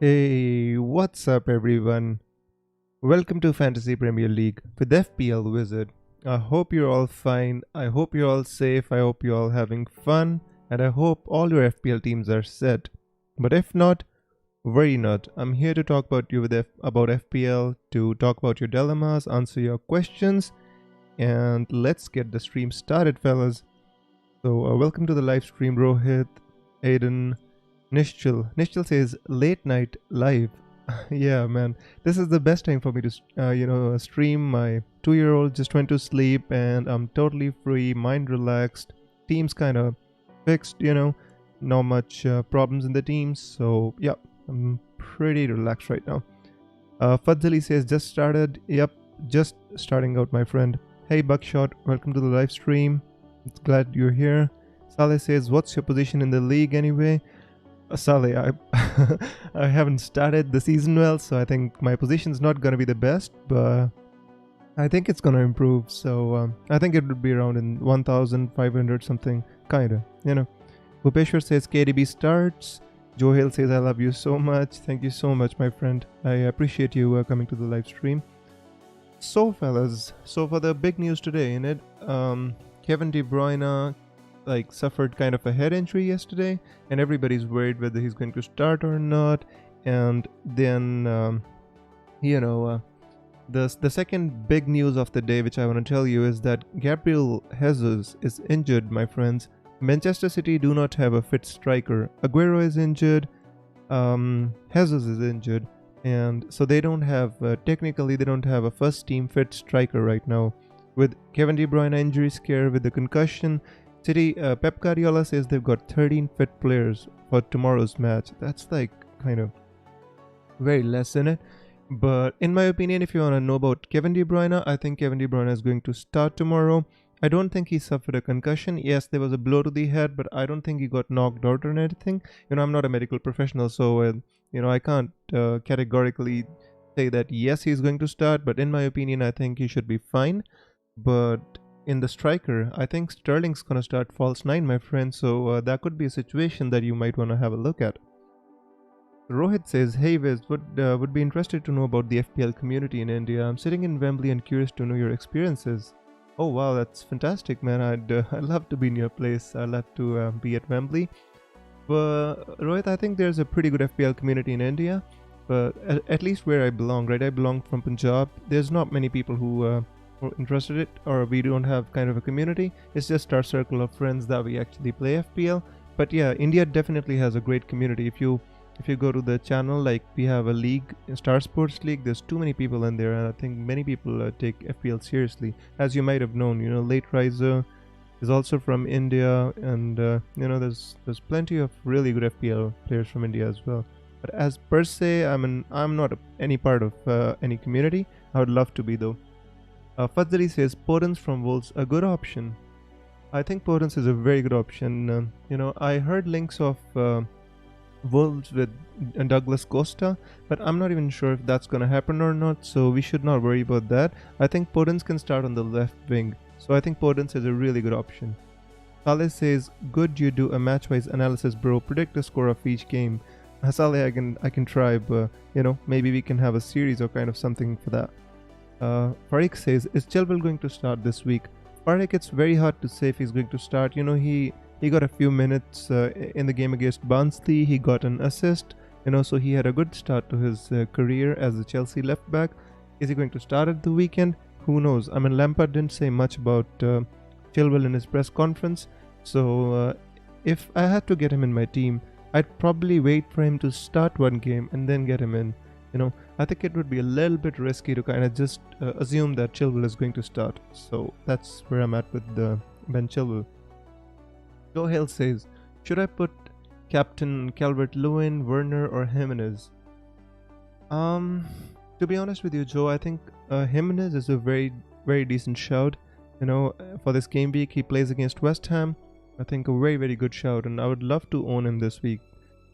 Hey, what's up, everyone? Welcome to Fantasy Premier League with FPL Wizard. I hope you're all fine. I hope you're all safe. I hope you're all having fun. And I hope all your FPL teams are set. But if not, worry not. I'm here to talk about you about FPL, to talk about your dilemmas, answer your questions, and let's get the stream started, fellas. So, welcome to the live stream, Rohit, Aiden, Nishchal. Nishchal says late night live. Yeah, man, this is the best time for me to stream. My 2-year-old just went to sleep, and I'm totally free, mind relaxed. Team's kind of fixed, not much problems in the teams. So yeah, I'm pretty relaxed right now. Fadzali says just started. Yep, just starting out, my friend. Hey Buckshot, welcome to the live stream. It's glad you're here. Saleh says, what's your position in the league anyway? Saleh, I I haven't started the season well, so I think my position's not gonna be the best, but I think it's gonna improve. So I think it would be around in 1,500 something, kinda. Bhupeshwar says KDB starts. Joe Hill says I love you so much. Thank you so much, my friend. I appreciate you coming to the live stream. So fellas, so for the big news today in it, Kevin De Bruyne suffered kind of a head injury yesterday, and everybody's worried whether he's going to start or not. And then the second big news of the day, which I want to tell you, is that Gabriel Jesus is injured, my friends. Manchester City do not have a fit striker. Aguero is injured, Jesus is injured, and so they don't have technically they don't have a first team fit striker right now. With Kevin De Bruyne injury scare, with the concussion, City, Pep Guardiola says they've got 13 fit players for tomorrow's match. That's kind of very less in it. But in my opinion, if you want to know about Kevin De Bruyne, I think Kevin De Bruyne is going to start tomorrow. I don't think he suffered a concussion. Yes, there was a blow to the head, but I don't think he got knocked out or anything. I'm not a medical professional, so I can't categorically say that yes, he's going to start. But in my opinion, I think he should be fine. But in the striker, I think Sterling's gonna start false 9, my friend, so that could be a situation that you might want to have a look at. Rohit says, hey Wiz, would be interested to know about the FPL community in India. I'm sitting in Wembley and curious to know your experiences. Oh wow, that's fantastic, man. I'd love to be in your place. I'd love to be at Wembley. But Rohit, I think there's a pretty good FPL community in India, but at least where I belong, right? I belong from Punjab. There's not many people who interested in it, or we don't have kind of a community. It's just our circle of friends that we actually play FPL. But yeah, India definitely has a great community. If you go to the channel, we have a league, Star Sports League, there's too many people in there, and I think many people take FPL seriously. As you might have known, Late Riser is also from India, and there's plenty of really good FPL players from India as well. But as per se, I'm not any part of any community. I would love to be though. Fadzali says Podence from Wolves a good option. I think Podence is a very good option. I heard links of Wolves with Douglas Costa, but I'm not even sure if that's gonna happen or not. So we should not worry about that. I think Podence can start on the left wing. So I think Podence is a really good option. Saleh says, good, you do a match-wise analysis, bro. Predict the score of each game. Saleh, I can try, but maybe we can have a series or kind of something for that. Farik says, is Chilwell going to start this week? Farik, it's very hard to say if he's going to start. He got a few minutes in the game against Barnsley. He got an assist, so he had a good start to his career as a Chelsea left back. Is he going to start at the weekend? Who knows? Lampard didn't say much about Chilwell in his press conference. So if I had to get him in my team, I'd probably wait for him to start one game and then get him in. I think it would be a little bit risky to kind of just assume that Chilwell is going to start. So that's where I'm at with Ben Chilwell. Joe Hill says, should I put Captain Calvert-Lewin, Werner, or Jimenez? To be honest with you, Joe, I think Jimenez is a very, very decent shout. For this game week, he plays against West Ham. I think a very, very good shout, and I would love to own him this week.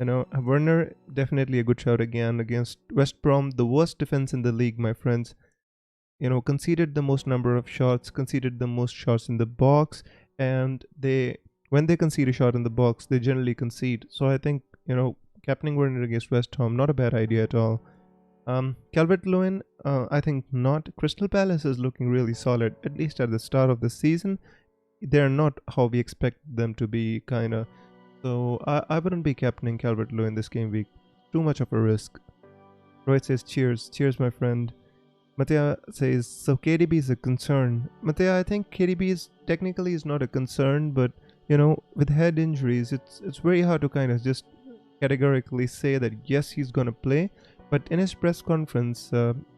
Werner, definitely a good shout again against West Brom, the worst defense in the league, my friends. Conceded the most number of shots, conceded the most shots in the box, and when they concede a shot in the box, they generally concede. So I think, captaining Werner against West Ham, not a bad idea at all. Calvert-Lewin, I think not. Crystal Palace is looking really solid, at least at the start of the season. They're not how we expect them to be, kinda. So I wouldn't be captaining Calvert-Lewin this game week. Too much of a risk. Roy says, cheers. Cheers, my friend. Matea says, so KDB is a concern. Matea, I think KDB is technically is not a concern, but with head injuries, it's very hard to kind of just categorically say that yes, he's gonna play. But in his press conference,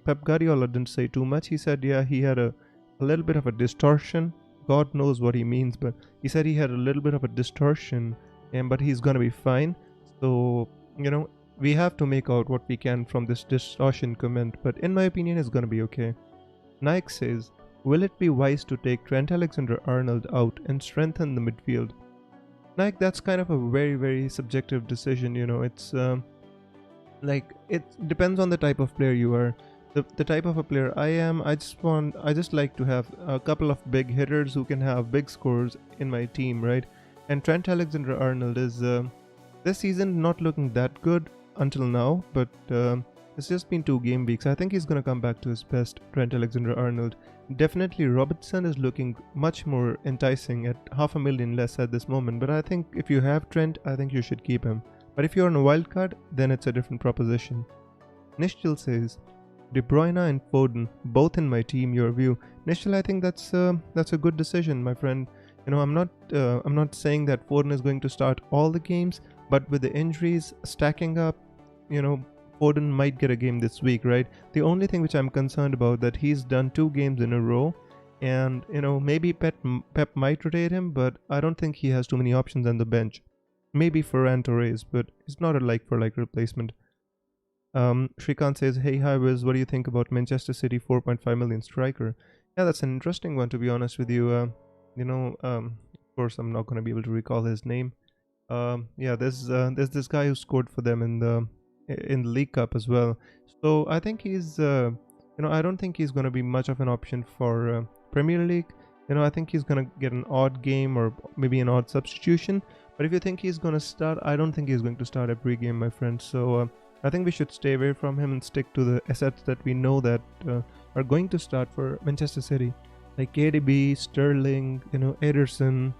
Pep Guardiola didn't say too much. He said, yeah, he had a little bit of a distortion. God knows what he means, but he said he had a little bit of a distortion, but he's gonna be fine. So we have to make out what we can from this distortion comment, but in my opinion, it's gonna be okay. Nike says, will it be wise to take Trent Alexander-Arnold out and strengthen the midfield? Nike, that's kind of a very, very subjective decision. It's it depends on the type of player you are. The type of a player I am, I just like to have a couple of big hitters who can have big scores in my team, right? And Trent Alexander-Arnold is this season not looking that good until now, but it's just been 2 game weeks. I think he's gonna come back to his best, Trent Alexander-Arnold. Definitely Robertson is looking much more enticing at $500,000 less at this moment, but I think if you have Trent, I think you should keep him. But if you're on a wild card, then it's a different proposition. Nishchil says, De Bruyne and Foden, both in my team, your view. Nishchil, I think that's a good decision, my friend. I'm not saying that Foden is going to start all the games, but with the injuries stacking up, Foden might get a game this week, right? The only thing which I'm concerned about that he's done 2 games in a row, and maybe Pep might rotate him, but I don't think he has too many options on the bench. Maybe Ferran Torres, but it's not a like-for-like replacement. Shrikant says, hey, hi Wiz, what do you think about Manchester City 4.5 million striker? Yeah, that's an interesting one, to be honest with you. Of course, I'm not going to be able to recall his name. Yeah, there's this guy who scored for them in the League Cup as well. So I think he's, I don't think he's going to be much of an option for Premier League. I think he's going to get an odd game or maybe an odd substitution. But if you think he's going to start, I don't think he's going to start every game, my friend. So I think we should stay away from him and stick to the assets that we know that are going to start for Manchester City, like KDB, Sterling, Ederson,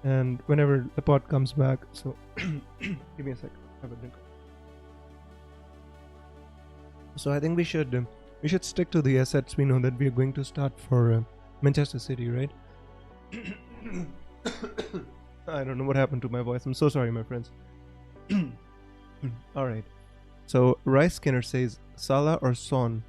and whenever the pot comes back. So give me a second, have a drink. So I think we should stick to the assets we know that we are going to start for Manchester City, right? I don't know what happened to my voice. I'm so sorry, my friends. All right. So Rice Skinner says Salah or Son.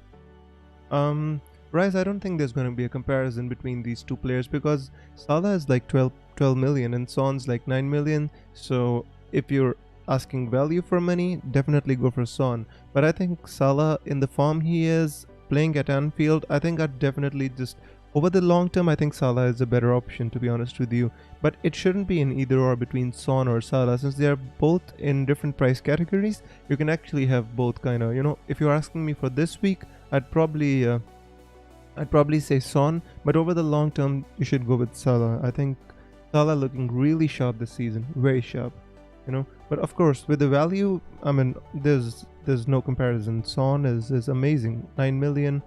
Rice, I don't think there's going to be a comparison between these 2 players because Salah is like 12 million and Son's like 9 million. So if you're asking value for money, definitely go for Son. But I think Salah, in the form he is playing at Anfield, I think I'd definitely just, over the long term, I think Salah is a better option, to be honest with you. But it shouldn't be an either or between Son or Salah, since they are both in different price categories. You can actually have both, kind of. If you're asking me for this week, I'd probably say Son. But over the long term, you should go with Salah. I think Salah looking really sharp this season, very sharp. But of course, with the value, I mean, there's no comparison. Son is amazing, 9 million.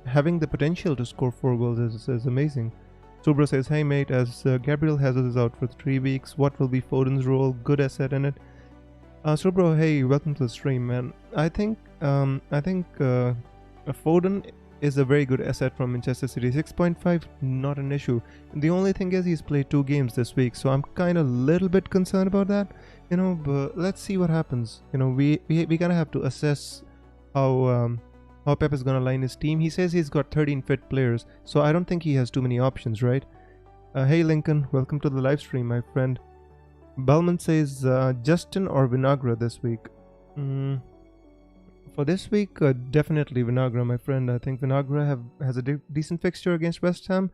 Having the potential to score 4 goals is amazing. Subro says, hey mate, as Gabriel Jesus is out for 3 weeks, what will be Foden's role? Good asset in it. Subro, hey, welcome to the stream, man. I think Foden is a very good asset from Manchester City. 6.5, not an issue. The only thing is he's played 2 games this week, so I'm kind of a little bit concerned about that. But let's see what happens. We kind of have to assess how Pep is going to line his team. He says he's got 13 fit players, so I don't think he has too many options, right? Hey Lincoln, welcome to the live stream, my friend. Bellman says Justin or Vinagre this week. For this week, definitely Vinagre, my friend. I think Vinagre has a decent fixture against West Ham.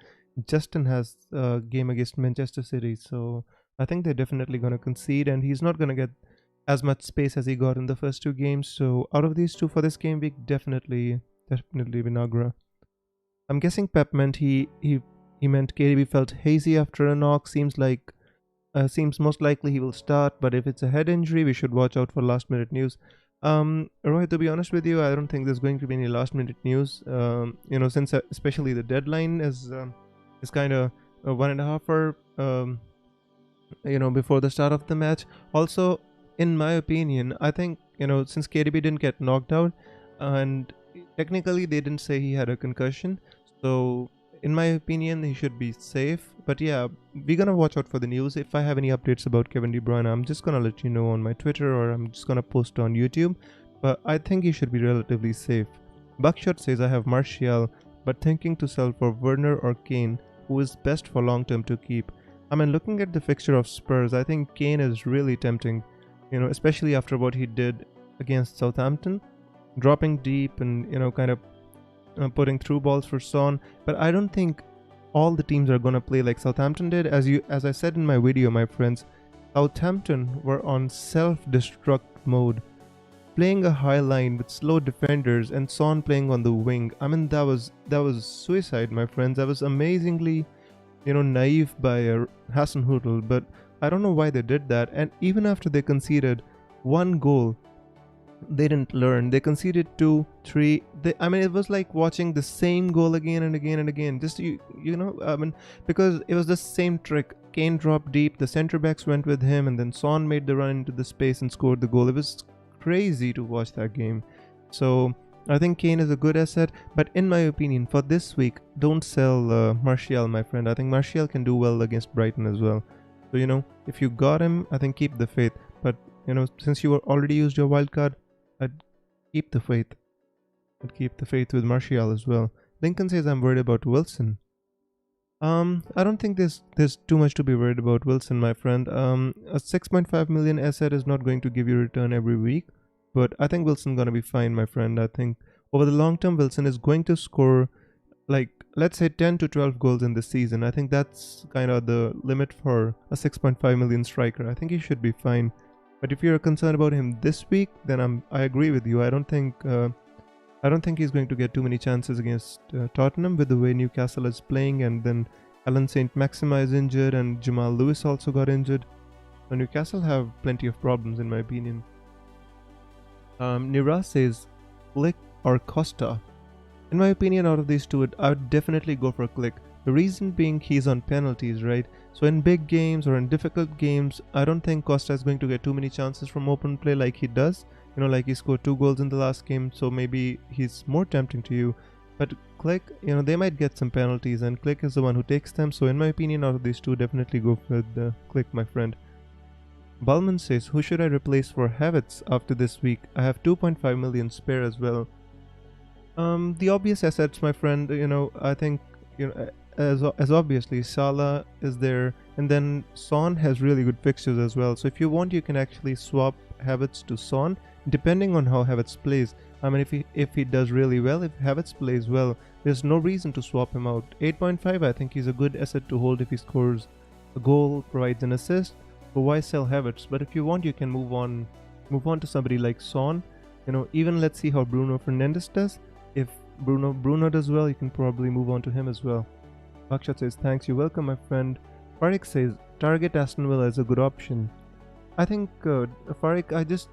Justin has a game against Manchester City, so I think they're definitely going to concede, and he's not going to get as much space as he got in the first 2 games. So out of these 2 for this game week, definitely Vinagre. I'm guessing Pep meant he meant KDB felt hazy after a knock. Seems like seems most likely he will start, but if it's a head injury, we should watch out for last minute news. Rohit, to be honest with you, I don't think there's going to be any last minute news. Since especially the deadline is kind of 1.5 hour, before the start of the match. Also, in my opinion, I think since KDB didn't get knocked out, and technically they didn't say he had a concussion, so in my opinion he should be safe. But yeah, we're gonna watch out for the news. If I have any updates about Kevin De Bruyne, I'm just gonna let you know on my Twitter, or I'm just gonna post on YouTube. But I think he should be relatively safe. Buckshot says I have Martial, but thinking to sell for Werner or Kane, who is best for long term to keep. I mean, looking at the fixture of Spurs, I think Kane is really tempting, especially after what he did against Southampton, dropping deep and kind of putting through balls for Son. But I don't think all the teams are gonna play like Southampton did. As I said in my video, my friends, Southampton were on self-destruct mode, playing a high line with slow defenders and Son playing on the wing. I mean, that was suicide, my friends. That was amazingly naive by Hasenhüttl, but I don't know why they did that. And even after they conceded one goal, they didn't learn. They conceded 2, 3. It was like watching the same goal again and again and again. Just because it was the same trick. Kane dropped deep, the centre backs went with him, and then Son made the run into the space and scored the goal. It was crazy to watch that game. So I think Kane is a good asset, but in my opinion, for this week, don't sell Martial, my friend. I think Martial can do well against Brighton as well. So, if you got him, I think keep the faith. But, since you already used your wild card, I'd keep the faith. I'd keep the faith with Martial as well. Lincoln says I'm worried about Wilson. I don't think there's too much to be worried about Wilson, my friend. A 6.5 million asset is not going to give you return every week. But I think Wilson gonna be fine, my friend. I think over the long term, Wilson is going to score, like, let's say 10 to 12 goals in this season. I think that's kind of the limit for a 6.5 million striker. I think he should be fine. But if you're concerned about him this week, then I agree with you. I don't think he's going to get too many chances against Tottenham with the way Newcastle is playing, and then Alan St. Maxima is injured, and Jamal Lewis also got injured. So Newcastle have plenty of problems, in my opinion. Nira says Click or Costa. In my opinion, out of these two, I would definitely go for Click. The reason being, he's on penalties, right? So in big games or in difficult games, I don't think Costa is going to get too many chances from open play like he does. Like he scored 2 goals in the last game, so maybe he's more tempting to you. But Click, they might get some penalties, and Click is the one who takes them. So in my opinion, out of these two, definitely go with Click, my friend. Balman says, who should I replace for Havertz after this week? I have 2.5 million spare as well. The obvious assets, my friend, I think, as obviously Salah is there, and then Son has really good fixtures as well. So if you want, you can actually swap Havertz to Son, depending on how Havertz plays. I mean, if he does really well, if Havertz plays well, there's no reason to swap him out. 8.5, I think he's a good asset to hold if he scores a goal, provides an assist. But why sell Havertz? But if you want, you can move on to somebody like Son. Even let's see how Bruno Fernandes does. If Bruno does well, you can probably move on to him as well. Akshat says, thanks, you're welcome, my friend. Farik says, target Aston Villa is a good option. I think, Farik, I just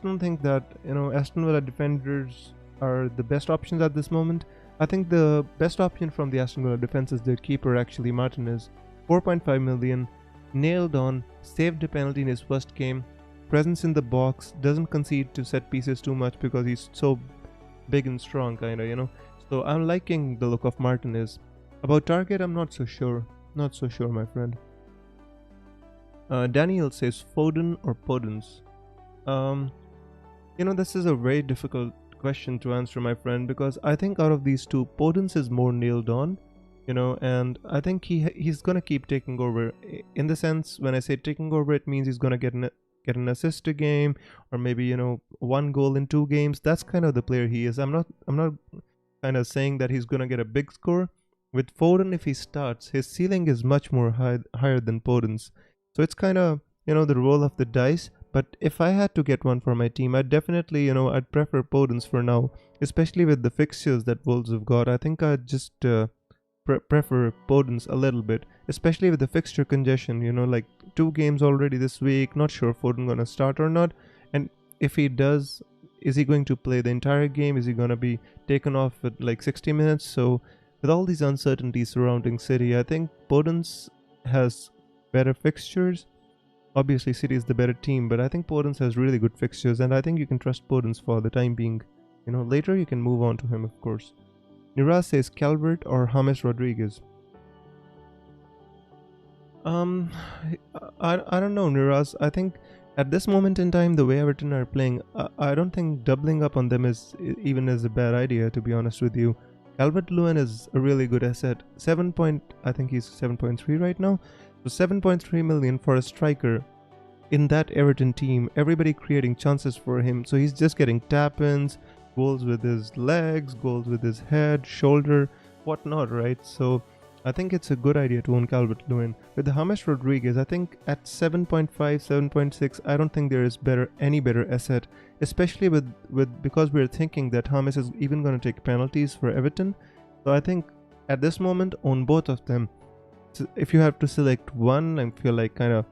don't think that, Aston Villa defenders are the best options at this moment. I think the best option from the Aston Villa defense is their keeper, actually, Martinez. 4.5 million, nailed on, saved a penalty in his first game, presence in the box, doesn't concede to set pieces too much because he's so big and strong, So I'm liking the look of Martinez. About target, I'm not so sure. Not so sure, my friend. Daniel says Foden or Podence. This is a very difficult question to answer, my friend, because I think out of these two, Podence is more nailed on, and I think he's gonna keep taking over. In the sense, when I say taking over, it means he's gonna get an assist a game, or maybe 1 goal in 2 games. That's kind of the player he is. I'm not kind of saying that he's gonna get a big score. With Foden, if he starts, his ceiling is much more higher than Podence. So it's kind of, the roll of the dice. But if I had to get one for my team, I'd definitely, I'd prefer Podence for now. Especially with the fixtures that Wolves have got. I think I'd just prefer Podence a little bit, especially with the fixture congestion. You know, like 2 games already this week. Not sure if Foden gonna start or not, and if he does, is he going to play the entire game? Is he gonna be taken off at like 60 minutes? So with all these uncertainties surrounding City, I think Podence has better fixtures. Obviously, City is the better team, but I think Podence has really good fixtures, and I think you can trust Podence for the time being. You know, later you can move on to him, of course. Niraz says Calvert or James Rodriguez. Um, I don't know, Niraz. I think at this moment in time, the way Everton are playing, I don't think doubling up on them even is a bad idea. To be honest with you, Calvert Lewin is a really good asset. I think he's 7.3 right now. So 7.3 million for a striker in that Everton team. Everybody creating chances for him. So he's just getting tap-ins, goals with his legs, goals with his head, shoulder, whatnot, right? So I think it's a good idea to own Calvert-Lewin. With the James Rodriguez, I think at 7.5, 7.6, I don't think there is any better asset, especially because we're thinking that James is even going to take penalties for Everton. So I think at this moment, own both of them. So if you have to select one and feel like kind of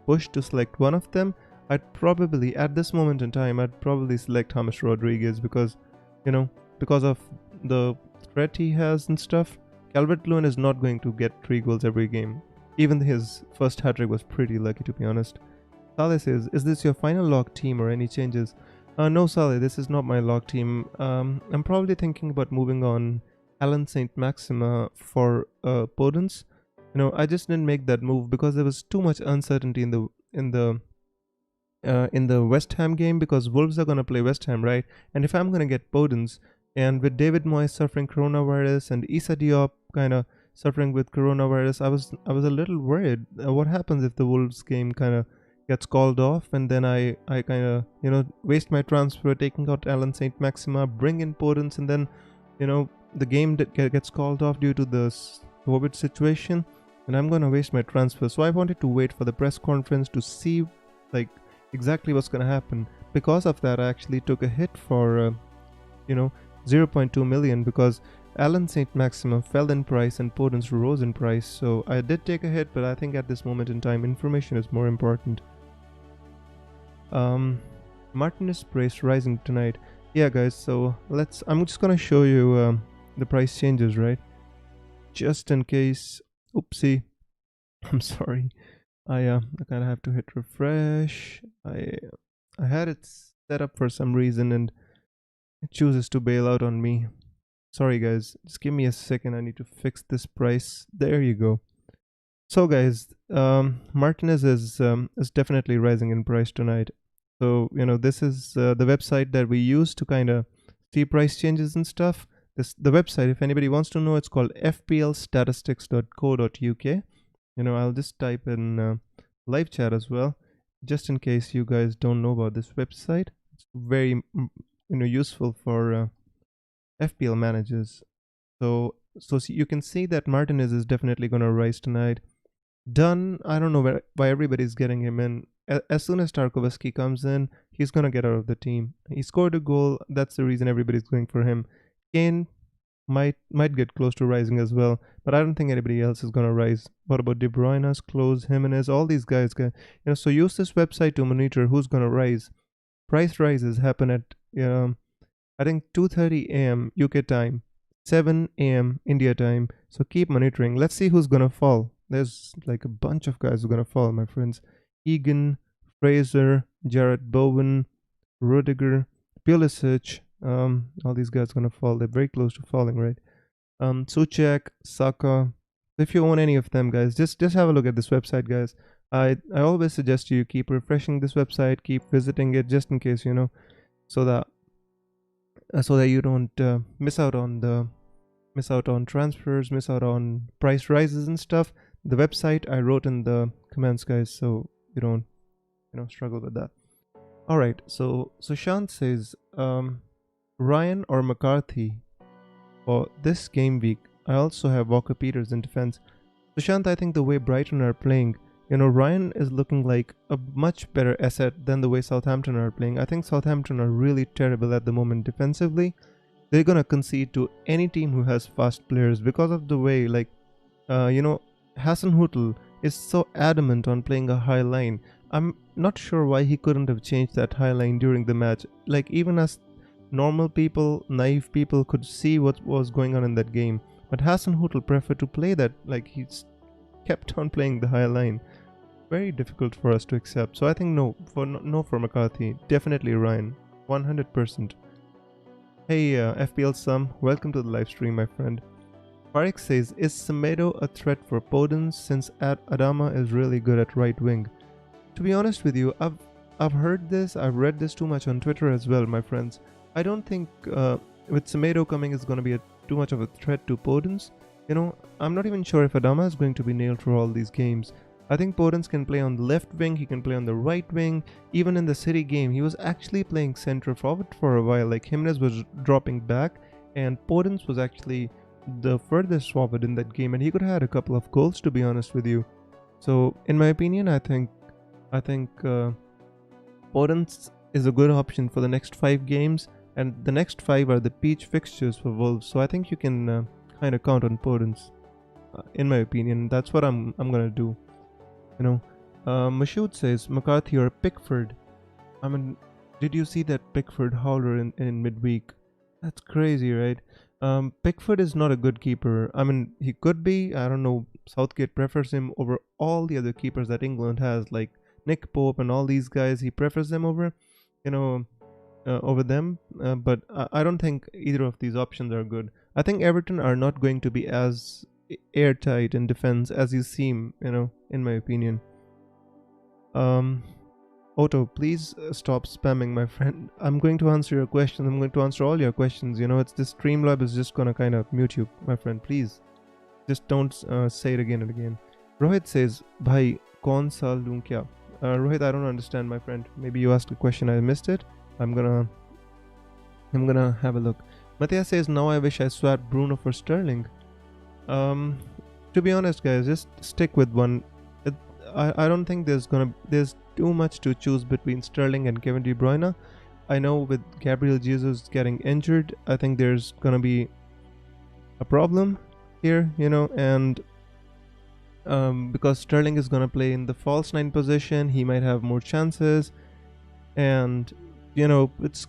pushed to select one of them, I'd probably, at this moment in time, I'd probably select James Rodriguez because, you know, because of the threat he has and stuff. Calvert-Lewin is not going to get 3 goals every game. Even his first hat-trick was pretty lucky, to be honest. Saleh says, is this your final lock team or any changes? No, Saleh, this is not my lock team. I'm probably thinking about moving on Alan St. Maxima for Podence. You know, I just didn't make that move because there was too much uncertainty in the West Ham game, because Wolves are gonna play West Ham, right? And if I'm gonna get Podence, and with David Moyes suffering coronavirus and Issa Diop kind of suffering with coronavirus, I was a little worried. What happens if the Wolves game kind of gets called off, and then I kind of, you know, waste my transfer taking out Alan St. Maxima, bring in Podence, and then, you know, the game that gets called off due to the COVID situation, and I'm gonna waste my transfer. So I wanted to wait for the press conference to see like exactly what's gonna happen. Because of that, I actually took a hit for 0.2 million, because Alan St. Maxima fell in price and Podence rose in price. So I did take a hit, but I think at this moment in time, information is more important. Martinez price rising tonight. Yeah, guys. So I'm just gonna show you the price changes, right? Just in case. Oopsie. I'm sorry. I kind of have to hit refresh. I had it set up for some reason and it chooses to bail out on me. Sorry guys, just give me a second. I need to fix this price. There you go. So guys, Martinez is definitely rising in price tonight. So this is the website that we use to kind of see price changes and stuff. The website, if anybody wants to know, it's called fplstatistics.co.uk. I'll just type in live chat as well, just in case you guys don't know about this website. It's very useful for FPL managers. So you can see that Martinez is definitely going to rise tonight. Dunn, I don't know why everybody's getting him in. As soon as Tarkowski comes in, he's going to get out of the team. He scored a goal. That's the reason everybody's going for him. Kane might get close to rising as well, but I don't think anybody else is going to rise. What about De Bruyne, Klose, Jimenez, all these guys? So use this website to monitor who's going to rise. Price rises happen at I think 2:30 a.m. UK time, 7 a.m. India time. So keep monitoring. Let's see who's going to fall. There's like a bunch of guys who are going to fall, my friends. Egan, Fraser, Jarrett Bowen, Rudiger, Pulisic. All these guys are going to fall. They're very close to falling, right? Suchek, Saka. If you own any of them, guys, just have a look at this website, guys. I always suggest you keep refreshing this website, keep visiting it, just in case, so that you don't miss out on transfers, miss out on price rises and stuff. The website I wrote in the comments, guys, so you don't struggle with that. All right, so Shant says Ryan or McCarthy for this game week. I also have Walker Peters in defense. So Shant, I think the way Brighton are playing, Ryan is looking like a much better asset than the way Southampton are playing. I think Southampton are really terrible at the moment defensively. they're gonna concede to any team who has fast players because of the way, like, you know, Hassan Hutl is so adamant on playing a high line. I'm not sure why he couldn't have changed that high line during the match. Like, even as normal people, naive people could see what was going on in that game. But Hassan Hutl preferred to play that, like, he's kept on playing the high line. Very difficult for us to accept. So I think no for McCarthy. Definitely Ryan, 100%. Hey, FPL Sum, welcome to the live stream, my friend. Farik says, is Semedo a threat for Podence since Adama is really good at right wing? To be honest with you, I've heard this, I've read this too much on Twitter as well, my friends. I don't think with Semedo coming is going to be too much of a threat to Podence. You know, I'm not even sure if Adama is going to be nailed for all these games. I think Podence can play on the left wing, he can play on the right wing. Even in the City game, he was actually playing centre forward for a while. Like, Jimenez was dropping back, and Podence was actually the furthest forward in that game, and he could have had a couple of goals, to be honest with you. So, in my opinion, I think Podence is a good option for the next 5 games, and the next 5 are the peach fixtures for Wolves. So I think you can kind of count on Podence. In my opinion, that's what I'm gonna do. You know, Mashoud says McCarthy or Pickford. I mean, did you see that Pickford howler in midweek? That's crazy, right? Pickford is not a good keeper. I mean, he could be. I don't know. Southgate prefers him over all the other keepers that England has, like Nick Pope and all these guys. He prefers them over, you know, over them. But I don't think either of these options are good. I think Everton are not going to be as airtight in defense as you seem, you know, in my opinion. Otto, please stop spamming, my friend. I'm going to answer your questions. I'm going to answer all your questions. You know, it's this Streamlab is just gonna kind of mute you, my friend. Please, just don't say it again and again. Rohit says, "Bhai, kaun sa loon kya?" Rohit, I don't understand, my friend. Maybe you asked a question, I missed it. I'm gonna have a look. Matthias says, "Now I wish I swapped Bruno for Sterling." To be honest, guys, just stick with one. I don't think there's too much to choose between Sterling and Kevin De Bruyne. I know with Gabriel Jesus getting injured, I think there's gonna be a problem here, you know, and because Sterling is gonna play in the false 9 position, he might have more chances, and you know, it's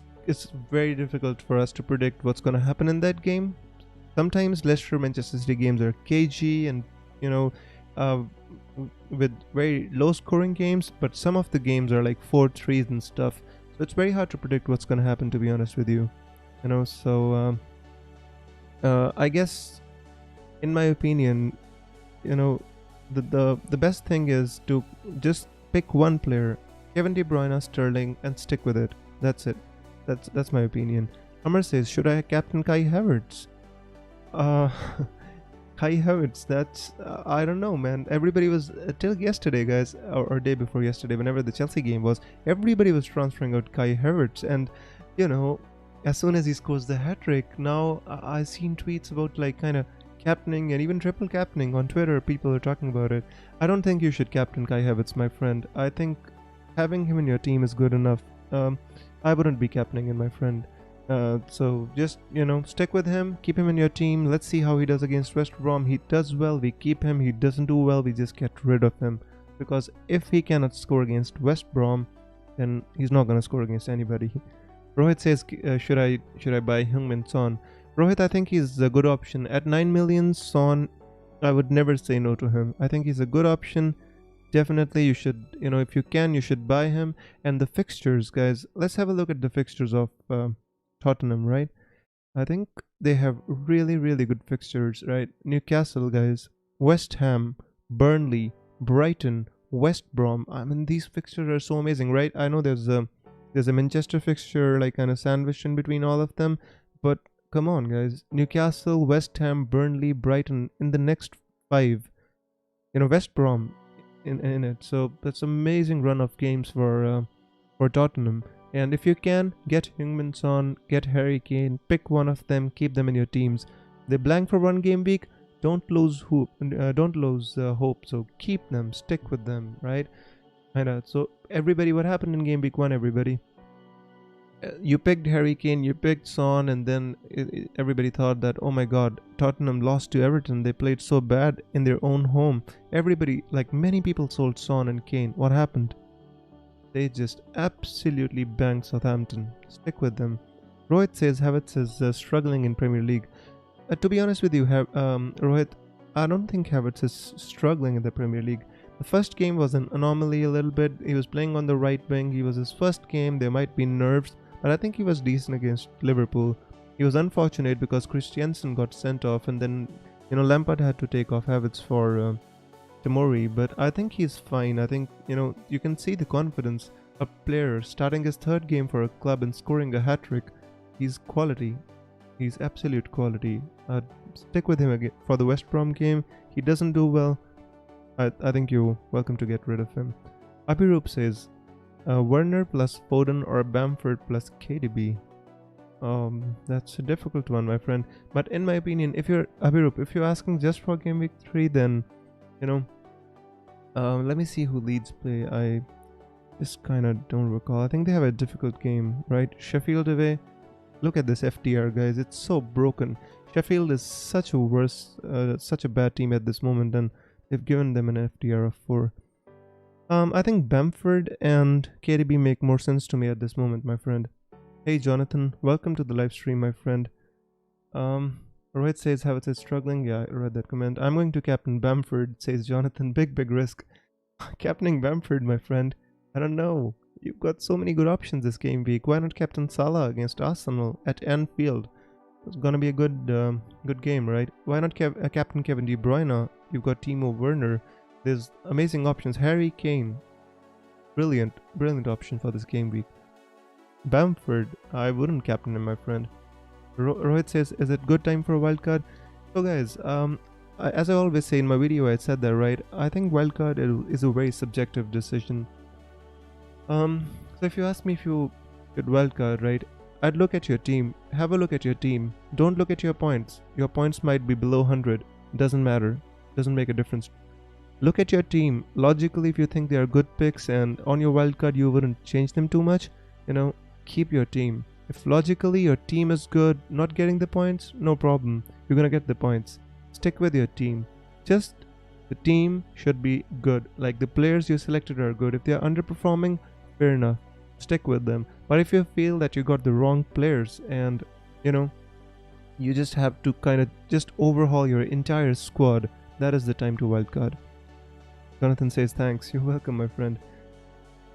very difficult for us to predict what's gonna happen in that game. Sometimes Leicester Manchester City games are cagey and, you know, with very low scoring games, but some of the games are like 4-3s and stuff, so it's very hard to predict what's going to happen, to be honest with you, you know. So I guess, in my opinion, you know, the best thing is to just pick one player, Kevin De Bruyne, Sterling, and stick with it. That's it. That's my opinion. Hammer says, should I captain Kai Havertz? Kai Havertz, that's I don't know, man. Everybody was till yesterday, guys, or day before yesterday, whenever the Chelsea game was, everybody was transferring out Kai Havertz, and you know, as soon as he scores the hat-trick, now I've seen tweets about like kind of captaining and even triple captaining on Twitter. People are talking about it. I don't think you should captain Kai Havertz, my friend. I think having him in your team is good enough. I wouldn't be captaining him, my friend. So just, you know, stick with him, keep him in your team. Let's see how he does against West Brom. He does well, we keep him. He doesn't do well, we just get rid of him, because if he cannot score against West Brom, then he's not gonna score against anybody. Rohit says, should I buy Heung-min Son? Rohit, I think he's a good option at 9 million. Son, I would never say no to him. I think he's a good option. Definitely, you should, you know, if you can, you should buy him. And the fixtures, guys, let's have a look at the fixtures of Tottenham, right? I think they have really, really good fixtures, right? Newcastle, guys, West Ham, Burnley, Brighton, West Brom. I mean, these fixtures are so amazing, right? I know there's a Manchester fixture, like kind of sandwiched in between all of them, but come on, guys. Newcastle, West Ham, Burnley, Brighton in the next 5. You know, West Brom in it. So that's amazing run of games for Tottenham. And if you can, get Heung-min Son, get Harry Kane, pick one of them, keep them in your teams. They blank for one game week, don't lose hope. So keep them, stick with them, right? So everybody, what happened in game week 1, everybody? You picked Harry Kane, you picked Son, and then everybody thought that, oh my god, Tottenham lost to Everton. They played so bad in their own home. Everybody, like many people, sold Son and Kane. What happened? They just absolutely banged Southampton. Stick with them. Rohit says Havertz is struggling in Premier League. To be honest with you, Rohit, I don't think Havertz is struggling in the Premier League. The first game was an anomaly a little bit. He was playing on the right wing. He was his first game. There might be nerves, but I think he was decent against Liverpool. He was unfortunate because Christiansen got sent off, and then Lampard had to take off Havertz for Tomori. But I think he's fine. I think you can see the confidence. A player starting his third game for a club and scoring a hat trick. He's quality. He's absolute quality. Stick with him again for the West Brom game. He doesn't do well. I think you're welcome to get rid of him. Abhirup says Werner plus Foden or Bamford plus KDB. That's a difficult one, my friend. But in my opinion, if you're Abhirup, if you're asking just for game week 3, then let me see who leads play. I just kind of don't recall. I think they have a difficult game, right? Sheffield away. Look at this FTR, guys. It's so broken. Sheffield is such a bad team at this moment, and they've given them an FTR of 4. I think Bamford and KDB make more sense to me at this moment, my friend. Hey, Jonathan. Welcome to the live stream, my friend. Rohit says Havertz is struggling. Yeah, I read that comment. I'm going to captain Bamford, says Jonathan. Big risk. Captaining Bamford, my friend. I don't know. You've got so many good options this game week. Why not captain Salah against Arsenal at Anfield? It's gonna be a good game, right? Why not captain Kevin De Bruyne? You've got Timo Werner. There's amazing options. Harry Kane. Brilliant option for this game week. Bamford, I wouldn't captain him, my friend. Rohit says, is it good time for a wildcard? So guys, as I always say in my video, I said that, right? I think wildcard is a very subjective decision. So if you ask me if you could wildcard, right? I'd look at your team. Have a look at your team. Don't look at your points. Your points might be below 100. Doesn't matter. Doesn't make a difference. Look at your team. Logically, if you think they are good picks and on your wildcard you wouldn't change them too much, keep your team. If logically your team is good, not getting the points, no problem. You're gonna get the points. Stick with your team. Just the team should be good. Like the players you selected are good. If they are underperforming, fair enough. Stick with them. But if you feel that you got the wrong players and you just have to kind of just overhaul your entire squad, that is the time to wildcard. Jonathan says thanks. You're welcome, my friend.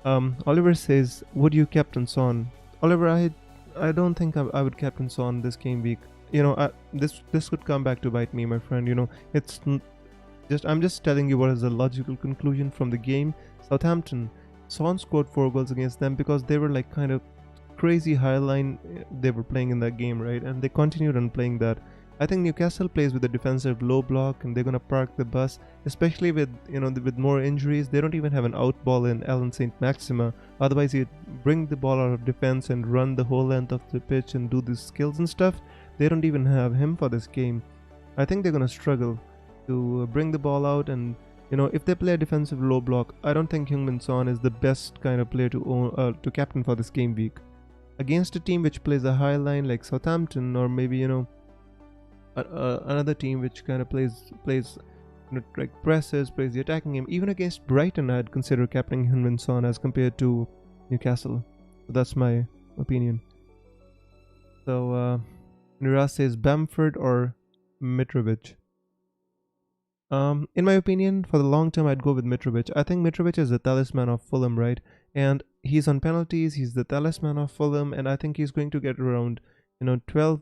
Oliver says, would you captain Son? Oliver, I don't think I would captain Son this game week. This could come back to bite me, my friend. It's I'm just telling you what is the logical conclusion from the game. Southampton, Son scored 4 goals against them because they were like kind of crazy high line they were playing in that game, right? And they continued on playing that. I think Newcastle plays with a defensive low block and they're gonna park the bus, especially with with more injuries. They don't even have an out ball in Alan St. Maxima. Otherwise, he'd bring the ball out of defense and run the whole length of the pitch and do the skills and stuff. They don't even have him for this game. I think they're gonna struggle to bring the ball out, and if they play a defensive low block, I don't think Heung-min Son is the best kind of player to captain for this game week. Against a team which plays a high line like Southampton, or maybe another team which kind of plays like presses, plays the attacking game. Even against Brighton, I'd consider captaining Heung-min Son as compared to Newcastle. So that's my opinion. So Nira says Bamford or Mitrovic. In my opinion, for the long term, I'd go with Mitrovic. I think Mitrovic is the talisman of Fulham, right? And he's on penalties. He's the talisman of Fulham, and I think he's going to get around 12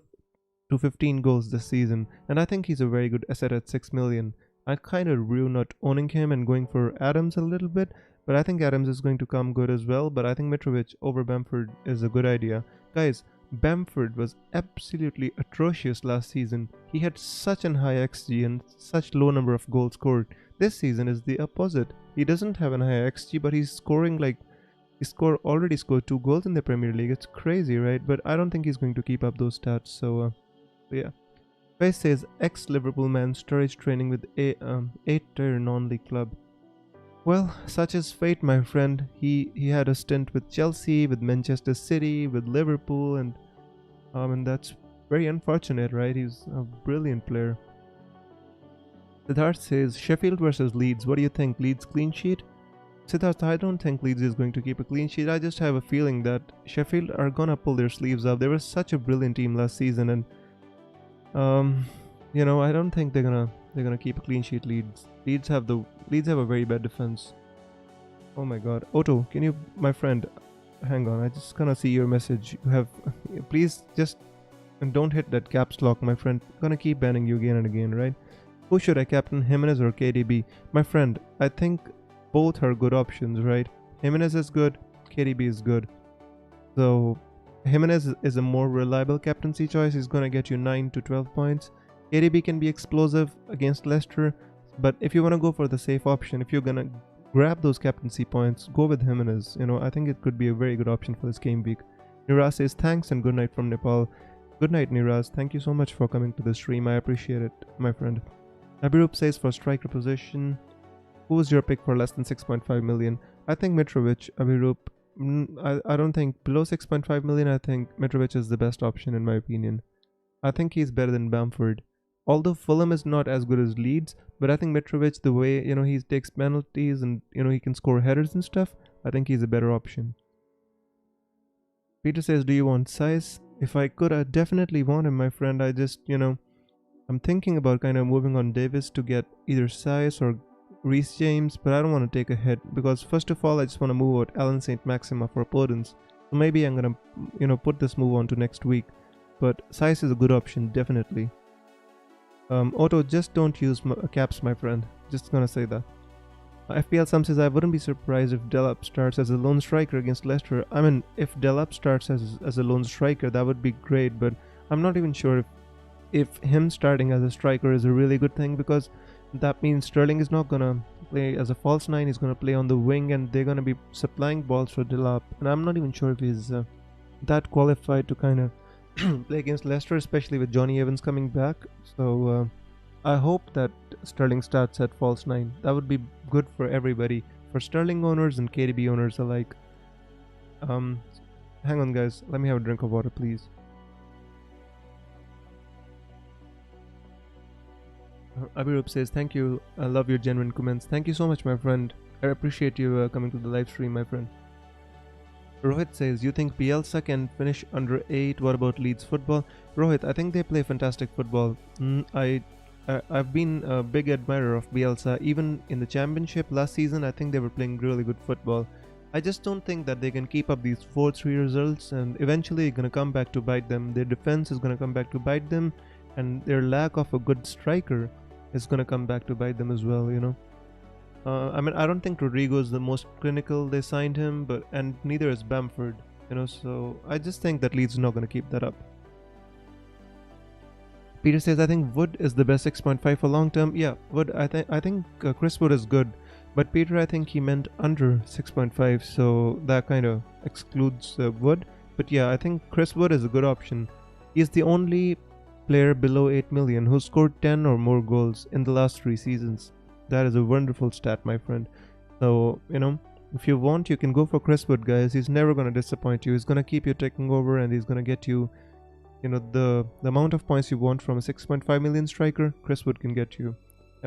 to 15 goals this season, and I think he's a very good asset at 6 million. I kind of rue not owning him and going for Adams a little bit, but I think Adams is going to come good as well. But I think Mitrovic over Bamford is a good idea. Guys, Bamford was absolutely atrocious last season. He had such an high XG and such low number of goals scored. This season is the opposite. He doesn't have an high XG, but he's scoring like already scored 2 goals in the Premier League. It's crazy, right? But I don't think he's going to keep up those stats. So yeah. Face says ex-Liverpool man Sturridge training with a 8-tier non-league club. Well, such is fate, my friend. He had a stint with Chelsea, with Manchester City, with Liverpool, and that's very unfortunate, right? He's a brilliant player. Siddharth says Sheffield versus Leeds. What do you think? Leeds clean sheet? Siddharth, I don't think Leeds is going to keep a clean sheet. I just have a feeling that Sheffield are gonna pull their sleeves up. They were such a brilliant team last season, and um, I don't think they're gonna keep a clean sheet. Leeds have a very bad defense. Oh my God, Otto, can you, my friend, hang on? I just gonna see your message. You have, please just don't hit that caps lock, my friend. I'm gonna keep banning you again and again, right? Who should I captain, Jimenez or KDB? My friend, I think both are good options, right? Jimenez is good, KDB is good. So Jimenez is a more reliable captaincy choice. He's going to get you 9 to 12 points. KDB can be explosive against Leicester, but if you want to go for the safe option, if you're going to grab those captaincy points, go with Jimenez. I think it could be a very good option for this game week. Niraz says thanks and good night from Nepal. Good night, Niraz. Thank you so much for coming to the stream. I appreciate it, my friend. Abirup says for striker position, who's your pick for less than 6.5 million? I think Mitrovic, Abirup. I don't think below 6.5 million. I think Mitrovic is the best option in my opinion. I think he's better than Bamford. Although Fulham is not as good as Leeds, but I think Mitrovic, the way he takes penalties and he can score headers and stuff, I think he's a better option. Peter says, do you want size? If I could, I definitely want him, my friend. I just I'm thinking about kind of moving on Davis to get either size or Reece James, but I don't want to take a hit because first of all I just want to move out Alan St. Maxima for Podence. So maybe I'm gonna put this move on to next week. But size is a good option, definitely. Otto, just don't use caps, my friend. Just gonna say that. FPL Sam says I wouldn't be surprised if Delap starts as a lone striker against Leicester. I mean, if Delap starts as a lone striker, that would be great, but I'm not even sure if him starting as a striker is a really good thing, because that means Sterling is not gonna play as a false nine. He's gonna play on the wing, and they're gonna be supplying balls for Delap. And I'm not even sure if he's that qualified to kind of play against Leicester, especially with Johnny Evans coming back. So I hope that Sterling starts at false nine. That would be good for everybody, for Sterling owners and KDB owners alike. Hang on, guys. Let me have a drink of water, please. Abirup says, thank you. I love your genuine comments. Thank you so much, my friend. I appreciate you coming to the live stream, my friend. Rohit says, you think Bielsa can finish under 8? What about Leeds football? Rohit, I think they play fantastic football. I've been a big admirer of Bielsa. Even in the championship last season, I think they were playing really good football. I just don't think that they can keep up these 4-3 results, and eventually it's going to come back to bite them. Their defense is going to come back to bite them, and their lack of a good striker is going to come back to bite them as well, I mean, I don't think Rodrigo is the most clinical. They signed him, and neither is Bamford, so I just think that Leeds is not going to keep that up. Peter says, I think Wood is the best 6.5 for long term. Yeah, Wood, I think Chris Wood is good, but Peter, I think he meant under 6.5, so that kind of excludes Wood. But yeah, I think Chris Wood is a good option. He's the only player below 8 million who scored 10 or more goals in the last 3 seasons. That is a wonderful stat, my friend. So, if you want, you can go for Chris Wood, guys. He's never going to disappoint you. He's going to keep you taking over, and he's going to get you, the amount of points you want from a 6.5 million striker. Chris Wood can get you.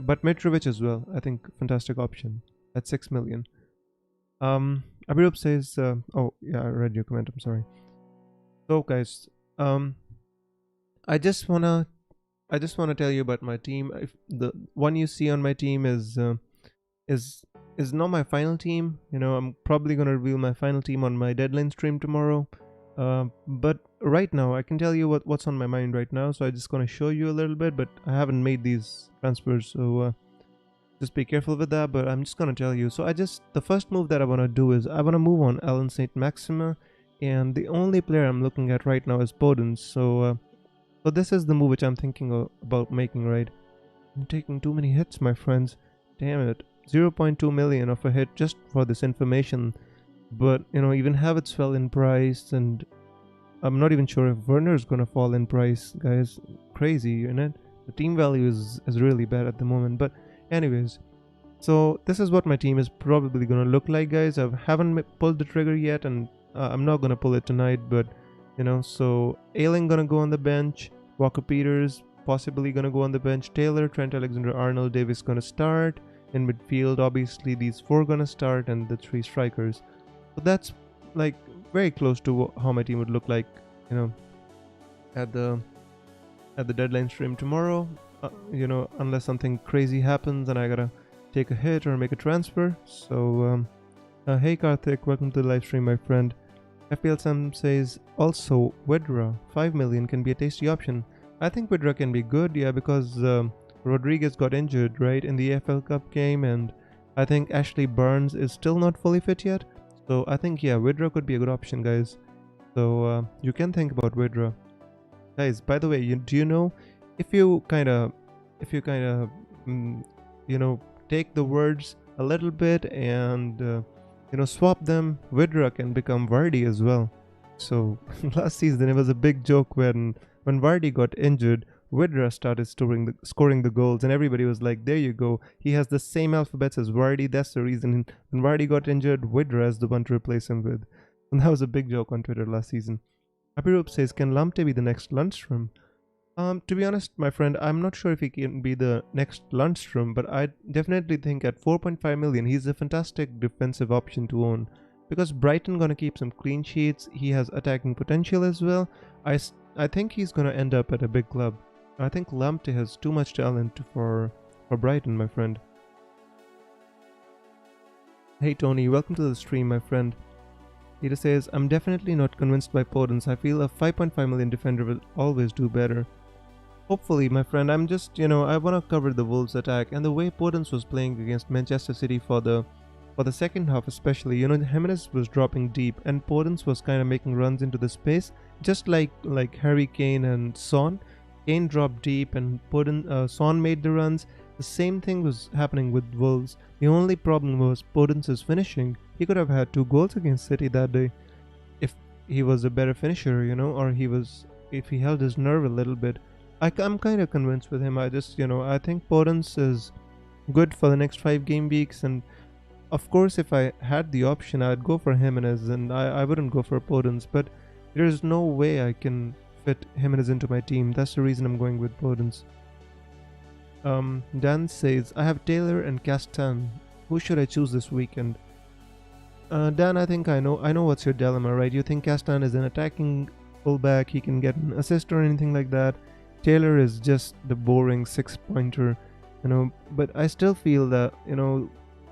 But Mitrovic as well, I think, fantastic option at 6 million. Abirup says, oh, yeah, I read your comment. I'm sorry. So, guys, I just wanna tell you about my team. If the one you see on my team is not my final team. I'm probably gonna reveal my final team on my deadline stream tomorrow. But right now, I can tell you what's on my mind right now. So I'm just gonna show you a little bit, but I haven't made these transfers, so just be careful with that. But I'm just gonna tell you. So the first move that I wanna do is I wanna move on Alan St. Maxima, and the only player I'm looking at right now is Podence. So this is the move which I'm thinking about making, right? I'm taking too many hits, my friends. Damn it. 0.2 million of a hit just for this information. But, even Havertz fell in price, and I'm not even sure if Werner is going to fall in price, guys. Crazy, isn't it? The team value is really bad at the moment. But anyways, So this is what my team is probably gonna look like, guys. I haven't pulled the trigger yet, and I'm not gonna pull it tonight. But so Ailing gonna go on the bench. Walker Peters possibly gonna go on the bench. Taylor, Trent Alexander-Arnold, Davis gonna start. In midfield, obviously these four gonna start, and the three strikers. So that's like very close to how my team would look like, you know, at the deadline stream tomorrow. Unless something crazy happens and I gotta take a hit or make a transfer. So, hey Karthik, welcome to the live stream, my friend. FPL Sam says also Widra 5 million can be a tasty option. I think Widra can be good, yeah, because Rodriguez got injured right in the AFL Cup game, and I think Ashley Barnes is still not fully fit yet. So I think Widra could be a good option, guys. So you can think about Widra, guys. By the way, do you know if you kind of take the words a little bit and swap them, Widra can become Vardy as well. So last season it was a big joke when Vardy got injured. Widra started scoring the goals, and everybody was like, there you go, he has the same alphabets as Vardy. That's the reason when Vardy got injured, Widra is the one to replace him with. And that was a big joke on Twitter last season. Abirup says, can Lamptey be the next Lundstrom? To be honest, my friend, I'm not sure if he can be the next Lundstrom, but I definitely think at 4.5 million, he's a fantastic defensive option to own. Because Brighton gonna keep some clean sheets, he has attacking potential as well. I think he's gonna end up at a big club. I think Lamptey has too much talent for Brighton, my friend. Hey Tony, welcome to the stream, my friend. He just says, I'm definitely not convinced by Podence. I feel a 5.5 million defender will always do better. Hopefully, my friend, I'm just, I want to cover the Wolves attack, and the way Podence was playing against Manchester City for the second half especially, Jimenez was dropping deep and Podence was kind of making runs into the space, just like Harry Kane and Son. Kane dropped deep and Son made the runs. The same thing was happening with Wolves. The only problem was Podence's finishing. He could have had 2 goals against City that day if he was a better finisher, or if he held his nerve a little bit. I'm kind of convinced with him. I think Podence is good for the next 5 game weeks, and of course if I had the option I'd go for Jimenez, and I wouldn't go for Podence, but there's no way I can fit Jimenez into my team. That's the reason I'm going with Podence. Dan says, I have Taylor and Castan. Who should I choose this weekend? Dan, I think I know what's your dilemma, right? You think Castan is an attacking fullback, he can get an assist or anything like that. Taylor is just the boring 6-pointer, but I still feel that,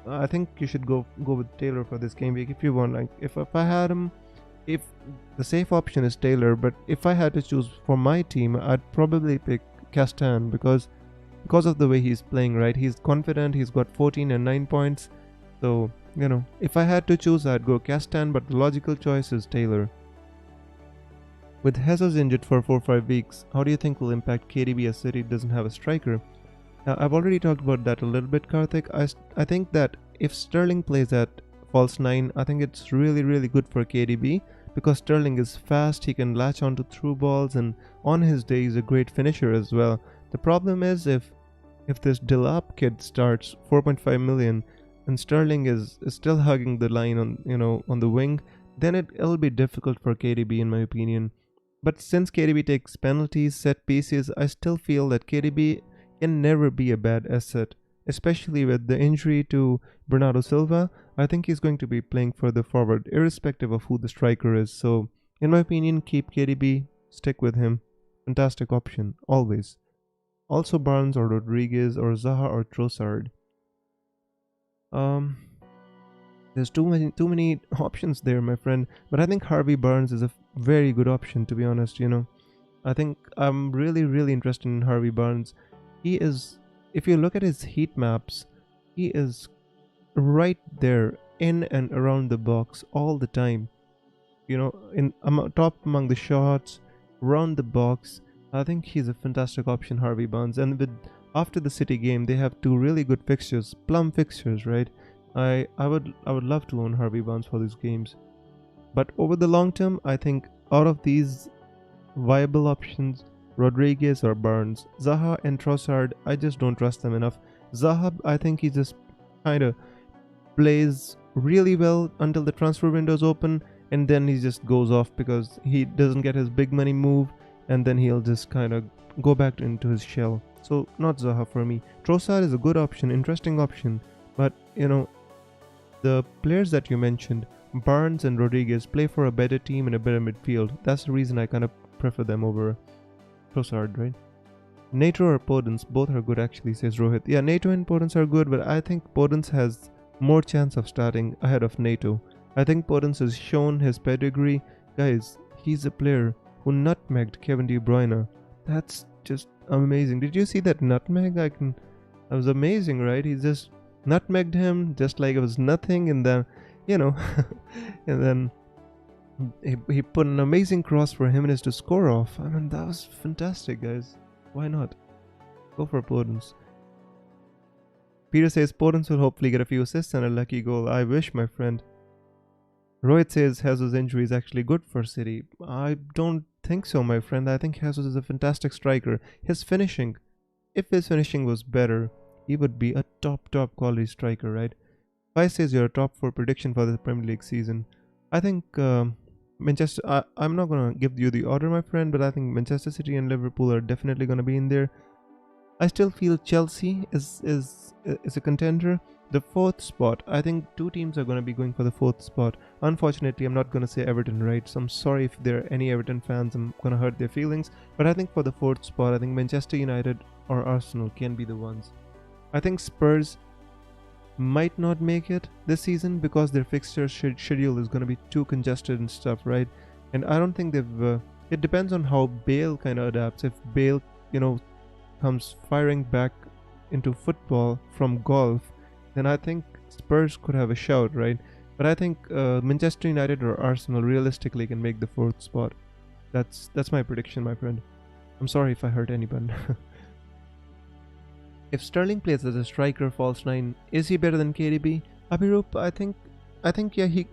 I think you should go with Taylor for this game week if you want. Like, if I had him, if the safe option is Taylor, but if I had to choose for my team, I'd probably pick Castan because of the way he's playing, right? He's confident, he's got 14 and 9 points. So, if I had to choose, I'd go Castan, but the logical choice is Taylor. With Jesus injured for 4-5 weeks, how do you think will impact KDB as City doesn't have a striker? Now, I've already talked about that a little bit, Karthik. I think that if Sterling plays at false 9, I think it's really, really good for KDB because Sterling is fast, he can latch onto through balls, and on his day he's a great finisher as well. The problem is if this Delap kid starts 4.5 million and Sterling is still hugging the line on the wing, then it'll be difficult for KDB in my opinion. But since KDB takes penalties, set pieces, I still feel that KDB can never be a bad asset, especially with the injury to Bernardo Silva. I think he's going to be playing further forward, irrespective of who the striker is. So, in my opinion, keep KDB, stick with him. Fantastic option, always. Also Barnes or Rodriguez or Zaha or Trossard. There's too many options there, my friend. But I think Harvey Barnes is a very good option, to be honest. I think I'm really, really interested in Harvey Barnes. He is, if you look at his heat maps, he is right there in and around the box all the time. In top among the shots, around the box. I think he's a fantastic option, Harvey Barnes. And after the City game, they have 2 really good fixtures, plum fixtures, right? I would love to own Harvey Barnes for these games. But over the long term, I think out of these viable options, Rodriguez or Barnes, Zaha and Trossard, I just don't trust them enough. Zaha, I think kind of plays really well until the transfer windows open, and then he just goes off because he doesn't get his big money move, and then he'll just kind of go back into his shell. So not Zaha for me. Trossard is a good option, interesting option, but the players that you mentioned, Barnes and Rodriguez, play for a better team and a better midfield. That's the reason I kind of prefer them over Trossard, right? Nato or Podence, both are good actually, says Rohit. Yeah, Nato and Podence are good, but I think Podence has more chance of starting ahead of Nato. I think Podence has shown his pedigree. Guys, he's a player who nutmegged Kevin De Bruyne. That's just amazing. Did you see that nutmeg? That was amazing, right? He just nutmegged him just like it was nothing, and then, and then he put an amazing cross for Jimenez to score off. I mean, that was fantastic, guys. Why not? Go for Podence. Peter says Podence will hopefully get a few assists and a lucky goal. I wish, my friend. Rohit says Jesus' injury is actually good for City. I don't think so, my friend. I think Jesus is a fantastic striker. His finishing, if his finishing was better, he would be a top quality striker, right? Pai says your top 4 prediction for the Premier League season. I think Manchester. I'm not gonna give you the order, my friend, but I think Manchester City and Liverpool are definitely gonna be in there. I still feel Chelsea is a contender. The 4th spot, I think 2 teams are going to be going for the 4th spot. Unfortunately, I'm not going to say Everton, right? So I'm sorry if there are any Everton fans, I'm going to hurt their feelings. But I think for the 4th spot, I think Manchester United or Arsenal can be the ones. I think Spurs might not make it this season because their fixture schedule is going to be too congested and stuff, right? And I don't think they've... it depends on how Bale kind of adapts. If Bale, comes firing back into football from golf, then I think Spurs could have a shout, right? But I think Manchester United or Arsenal realistically can make the 4th spot. That's my prediction, my friend. I'm sorry if I hurt anyone. If Sterling plays as a striker false 9, is he better than KDB? Abhirup, I think yeah, he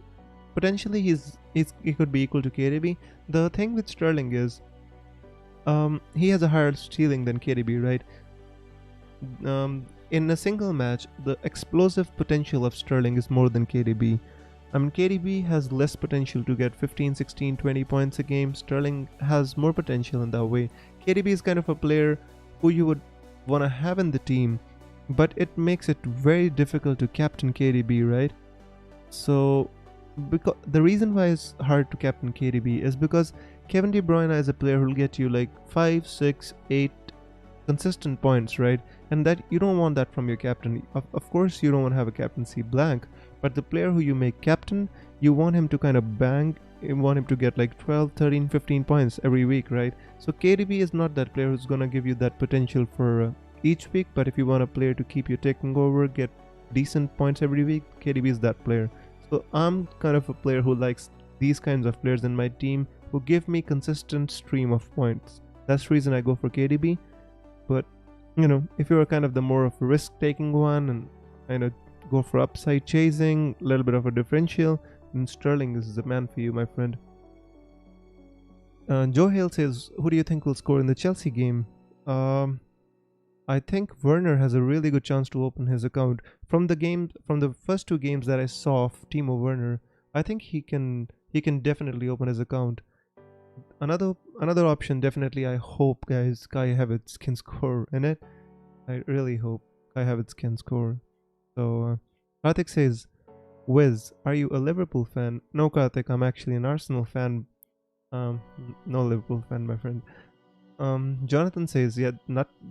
potentially he could be equal to KDB. The thing with Sterling is he has a higher ceiling than KDB, right? In a single match, the explosive potential of Sterling is more than KDB. I mean, KDB has less potential to get 15, 16, 20 points a game. Sterling has more potential in that way. KDB is kind of a player who you would want to have in the team, but it makes it very difficult to captain KDB, right? So, because the reason why it's hard to captain KDB is because Kevin De Bruyne is a player who'll get you like 5, 6, 8 consistent points, right? And that you don't want that from your captain. Of course, you don't want to have a captaincy blank, but the player who you make captain, you want him to kind of bang. You want him to get like 12, 13, 15 points every week, right? So KDB is not that player who's gonna give you that potential for each week, but if you want a player to keep you taking over, get decent points every week, KDB is that player. So I'm kind of a player who likes these kinds of players in my team who give me consistent stream of points. That's the reason I go for KDB. But if you're kind of the more of a risk-taking one and kind of go for upside chasing, a little bit of a differential, then Sterling is the man for you, my friend. Joe Hale says, who do you think will score in the Chelsea game? I think Werner has a really good chance to open his account. From the first 2 games that I saw of Timo Werner, I think he can definitely open his account. Another option, definitely, I hope, guys, Kai Havertz can score in it. I really hope Kai Havertz can score. So, Karthik says, Wiz, are you a Liverpool fan? No, Karthik, I'm actually an Arsenal fan. No Liverpool fan, my friend. Jonathan says, yeah,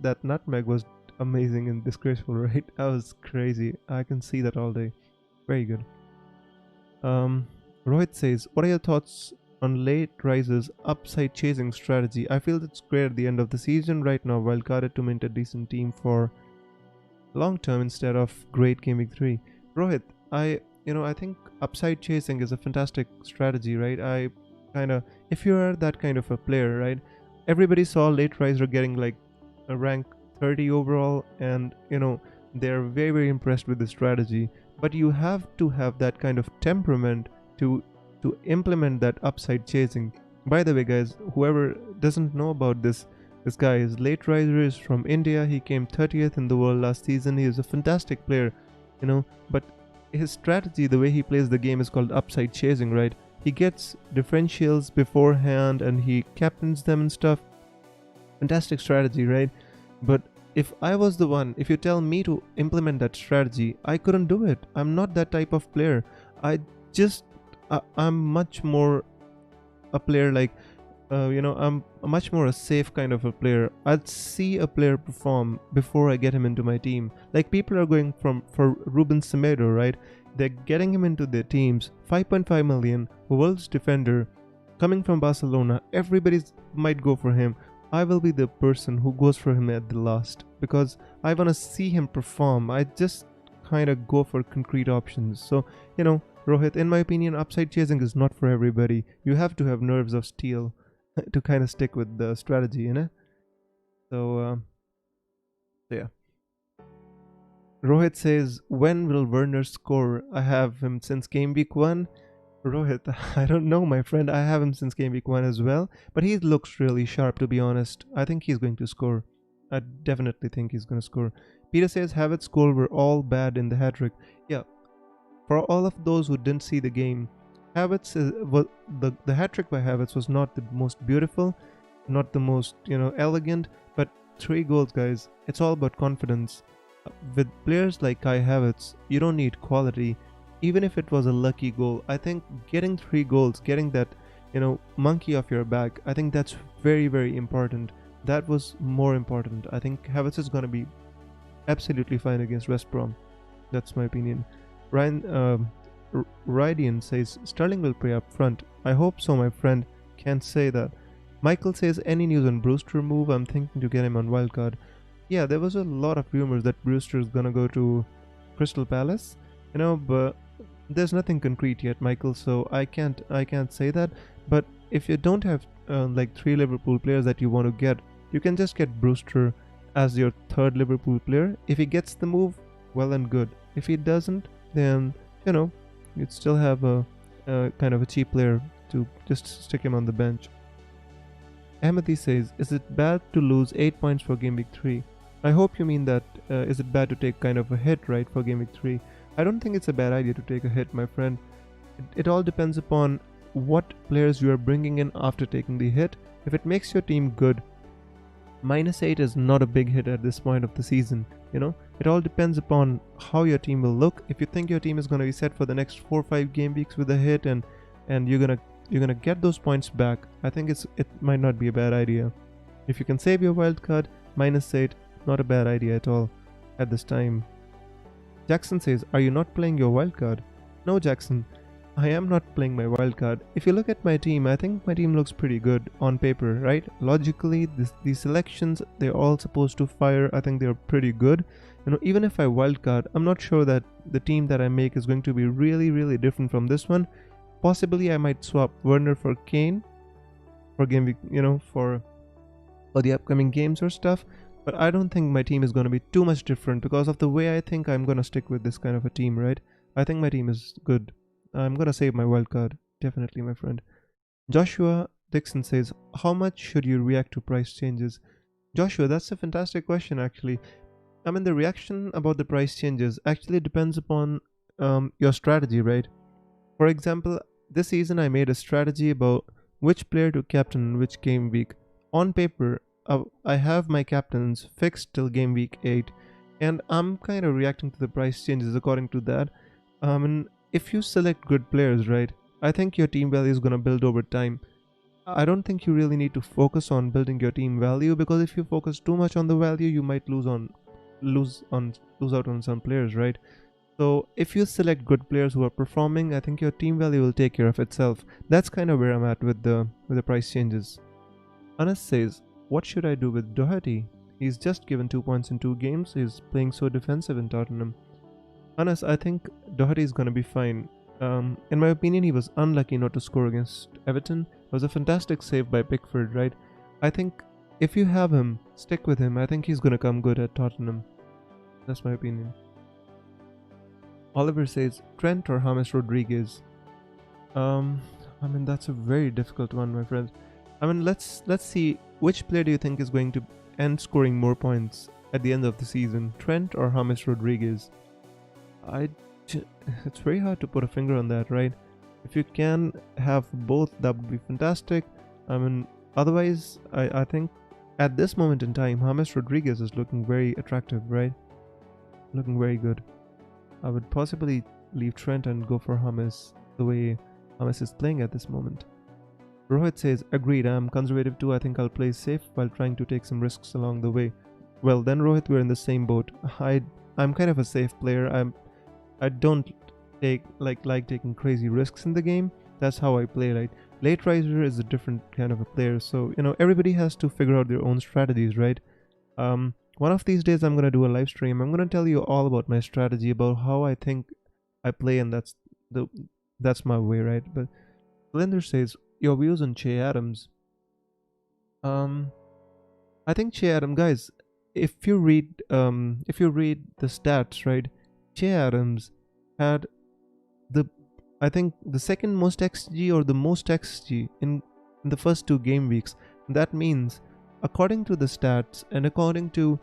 that nutmeg was amazing and disgraceful, right? That was crazy. I can see that all day. Very good. Rohit says, what are your thoughts on late rises upside chasing strategy? I feel it's great at the end of the season right now, while guarded to mint a decent team for long term instead of great game week 3. Rohit, I think upside chasing is a fantastic strategy, right? If you are that kind of a player, right? Everybody saw late riser getting like a rank 30 overall, and they're very, very impressed with the strategy. But you have to have that kind of temperament to implement that upside chasing. By the way, guys, whoever doesn't know about this guy is Late Riser, is from India. He came 30th in the world last season. He is a fantastic player. But his strategy, the way he plays the game, is called upside chasing, right? He gets differentials beforehand and he captains them and stuff. Fantastic strategy, right? But if you tell me to implement that strategy, I couldn't do it. I'm not that type of player. I just, I'm much more a player like, I'm much more a safe kind of a player. I'd see a player perform before I get him into my team. Like people are going for Ruben Semedo, right? They're getting him into their teams. 5.5 million, world's defender, coming from Barcelona. Everybody's might go for him. I will be the person who goes for him at the last because I want to see him perform. I just kind of go for concrete options. So, Rohit, in my opinion, upside chasing is not for everybody. You have to have nerves of steel to kind of stick with the strategy. So, yeah. Rohit says, when will Werner score? I have him since game week 1. Rohit, I don't know, my friend. I have him since game week 1 as well. But he looks really sharp, to be honest. I think he's going to score. I definitely think he's going to score. Peter says, Havertz's goal were all bad in the hat-trick. Yeah, for all of those who didn't see the game, the hat-trick by Havertz was not the most beautiful, not the most, elegant, but 3 goals, guys. It's all about confidence. With players like Kai Havertz, you don't need quality. Even if it was a lucky goal, I think getting 3 goals, getting that, monkey off your back, I think that's very, very important. That was more important. I think Havertz is going to be absolutely fine against West Brom. That's my opinion. Rydian says, Sterling will play up front. I hope so, my friend. Can't say that. Michael says, any news on Brewster move? I'm thinking to get him on wildcard. Yeah, there was a lot of rumors that Brewster is gonna go to Crystal Palace, but there's nothing concrete yet, Michael. So I can't say that. But if you don't have like 3 Liverpool players that you want to get, you can just get Brewster as your 3rd Liverpool player. If he gets the move, well and good. If he doesn't, then you'd still have a kind of a cheap player to just stick him on the bench. Amity says, is it bad to lose 8 points for game week 3? I hope you mean that is it bad to take kind of a hit, right, for game week 3? I don't think it's a bad idea to take a hit, my friend. It all depends upon what players you are bringing in after taking the hit. If it makes your team good, -8 is not a big hit at this point of the season. It all depends upon how your team will look. If you think your team is going to be set for the next 4 or 5 game weeks with a hit and you're gonna get those points back, I think it might not be a bad idea. If you can save your wild card, -8, not a bad idea at all at this time. Jackson says, are you not playing your wild card? No, Jackson, I am not playing my wild card. If you look at my team, I think my team looks pretty good on paper, right? Logically, these selections, they're all supposed to fire. I think they're pretty good. Even if I wildcard, I'm not sure that the team that I make is going to be really, really different from this one. Possibly I might swap Werner for Kane for game week, for the upcoming games or stuff. But I don't think my team is going to be too much different because of the way I think I'm going to stick with this kind of a team, right? I think my team is good. I'm going to save my wildcard. Definitely, my friend. Joshua Dixon says, how much should you react to price changes? Joshua, that's a fantastic question, actually. I mean, the reaction about the price changes actually depends upon your strategy, right? For example, this season I made a strategy about which player to captain in which game week. On paper, I have my captains fixed till game week 8, and I'm kind of reacting to the price changes according to that. And if you select good players, right, I think your team value is going to build over time. I don't think you really need to focus on building your team value, because if you focus too much on the value, you might lose out on some players, right? So if you select good players who are performing, I think your team value will take care of itself. That's kind of where I'm at with the price changes. Anas says, what should I do with Doherty? He's just given 2 points in 2 games. He's playing so defensive in Tottenham. Anas, I think Doherty is going to be fine. In my opinion, he was unlucky not to score against Everton. It was a fantastic save by Pickford, right? I think if you have him, stick with him. I think he's going to come good at Tottenham. That's my opinion. Oliver says, Trent or James Rodriguez? I mean, that's a very difficult one, my friend. I mean, let's see, which player do you think is going to end scoring more points at the end of the season, Trent or James Rodriguez? I, it's very hard to put a finger on that, right? If you can have both, that would be fantastic. I mean, otherwise, I think at this moment in time, James Rodriguez is looking very attractive, right? Looking very good. I would possibly leave Trent and go for James the way James is playing at this moment. Rohit says, agreed, I'm conservative too. I think I'll play safe while trying to take some risks along the way. Well, then Rohit, we're in the same boat. I'm kind of a safe player. I don't like taking crazy risks in the game. That's how I play, right? Late riser is a different kind of a player, so everybody has to figure out their own strategies, right? One of these days I'm gonna do a live stream. I'm gonna tell you all about my strategy, about how I think I play, and that's my way, right? But Linder says, your views on Che Adams. I think Che Adams, guys, if you read the stats, right? Che Adams had the I think the second most XG or the most XG in the first 2 game weeks. That means, according to the stats and according to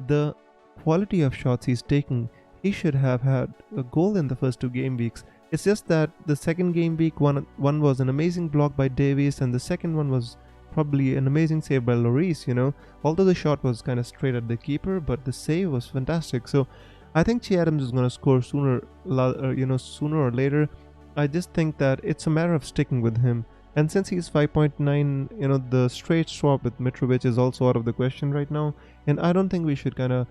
the quality of shots he's taking, he should have had a goal in the first 2 game weeks. It's just that the second game week one was an amazing block by Davies, and the second one was probably an amazing save by Lloris. Although the shot was kind of straight at the keeper, but the save was fantastic. So I think Che Adams is going to score sooner or later. I just think that it's a matter of sticking with him. And since he's 5.9, the straight swap with Mitrovic is also out of the question right now. And I don't think we should kind of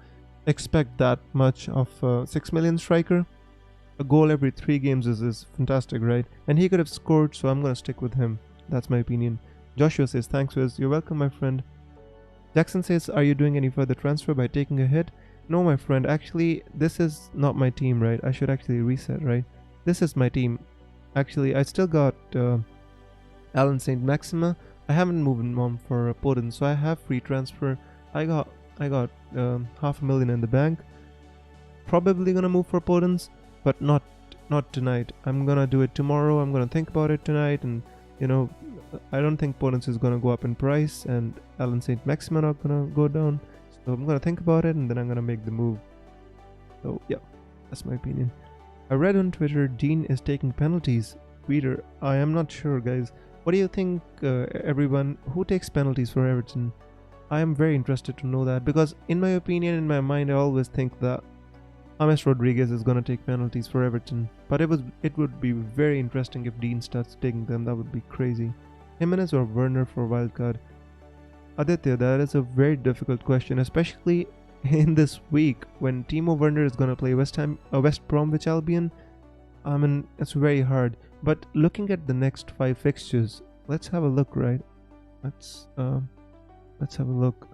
expect that much of a 6 million striker. A goal every 3 games is fantastic, right? And he could have scored, so I'm going to stick with him. That's my opinion. Joshua says, thanks, Wiz. You're welcome, my friend. Jackson says, are you doing any further transfer by taking a hit? No, my friend. Actually, this is not my team, right? I should actually reset, right? This is my team. Actually, I still got Alan St. Maxima. I haven't moved on for Podence, so I have free transfer. I got $500,000 in the bank. Probably gonna move for Podence, but not tonight. I'm gonna do it tomorrow. I'm gonna think about it tonight, and I don't think Podence is gonna go up in price, and Alan St. Maxima not gonna go down. So I'm gonna think about it, and then I'm gonna make the move. So yeah, that's my opinion. I read on Twitter Dean is taking penalties. Reader, I am not sure, guys. What do you think, everyone? Who takes penalties for Everton? I am very interested to know that, because in my opinion, in my mind, I always think that James Rodriguez is gonna take penalties for Everton. But it would be very interesting if Dean starts taking them. That would be crazy. Jimenez or Werner for wildcard? Aditya, that is a very difficult question, especially in this week when Timo Werner is gonna play West Bromwich Albion. I mean, it's very hard. But looking at the next 5 fixtures, let's have a look, right? Let's have a look.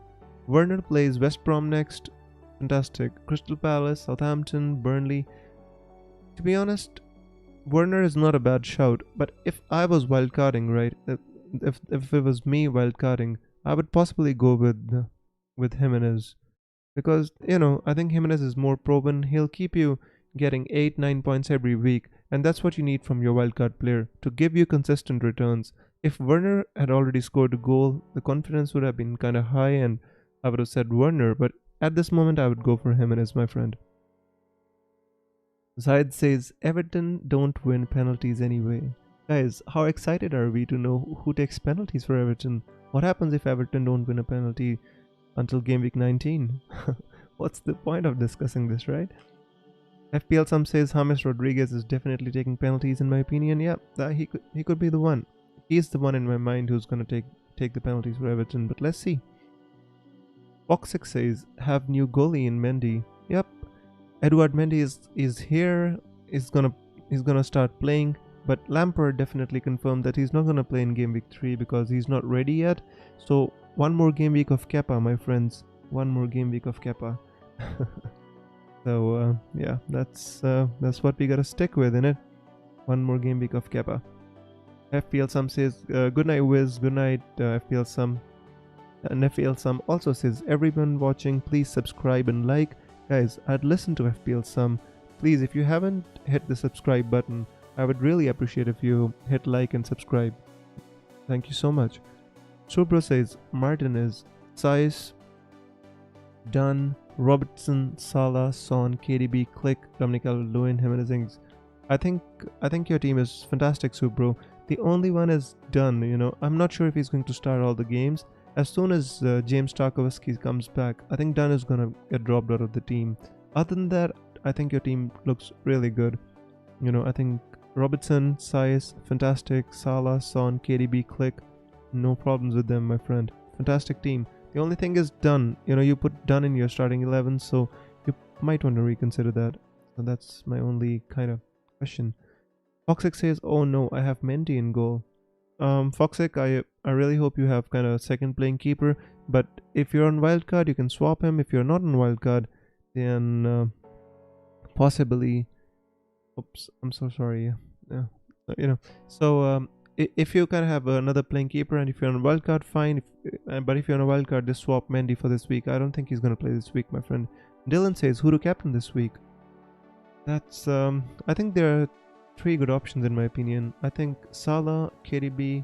Werner plays West Brom next. Fantastic. Crystal Palace, Southampton, Burnley. To be honest, Werner is not a bad shout. But if I was wildcarding, right? If it was me wildcarding, I would possibly go with Jimenez. Because, I think Jimenez is more proven. He'll keep you getting 8-9 points every week. And that's what you need from your wildcard player, to give you consistent returns. If Werner had already scored a goal, the confidence would have been kind of high and I would have said Werner. But at this moment, I would go for Jimenez, my friend. Zaid says, Everton don't win penalties anyway. Guys, how excited are we to know who takes penalties for Everton? What happens if Everton don't win a penalty until game week 19? What's the point of discussing this, right? FPL Sum says James Rodriguez is definitely taking penalties in my opinion. Yeah, that he could be the one. He's the one in my mind who's gonna take the penalties for Everton, but let's see. Fox6 says have new goalie in Mendy. Yep. Edouard Mendy is here, is gonna start playing, but Lampard definitely confirmed that he's not gonna play in game week 3 because he's not ready yet. So one more game week of Kepa, my friends. One more game week of Kepa. So yeah, that's what we gotta stick with, innit? One more game week of Kepa. FPL Sum says good night Wiz, good night FPL Sum. And FPL Sum also says everyone watching, please subscribe and like. Guys, I'd listen to FPL Sum. Please, if you haven't hit the subscribe button, I would really appreciate if you hit like and subscribe. Thank you so much. Subra says Martinez, size, done, Robertson, Salah, Son, KDB, Click, Dominic Calvert-Lewin, Jimenez, Ings. I think your team is fantastic, Subro. The only one is Dunn. I'm not sure if he's going to start all the games. As soon as James Tarkowski comes back, I think Dunn is gonna get dropped out of the team. Other than that, I think your team looks really good. I think Robertson, Saiz, fantastic. Salah, Son, KDB, Click, no problems with them, my friend. Fantastic team. The only thing is Dunn. You put Dunn in your starting 11, so you might want to reconsider that. So that's my only kind of question. Foxic says, "Oh no, I have Mendy in goal." Foxic, I really hope you have kind of second playing keeper. But if you're on wildcard, you can swap him. If you're not on wildcard, then possibly. Oops, I'm so sorry. Yeah, So if you kind of have another playing keeper, and if you're on wildcard, fine. But if you're on a wildcard, just swap Mendy for this week. I don't think he's gonna play this week, my friend. Dylan says, "Who to captain this week?" That's I think there are 3 good options in my opinion. I think Salah, KDB,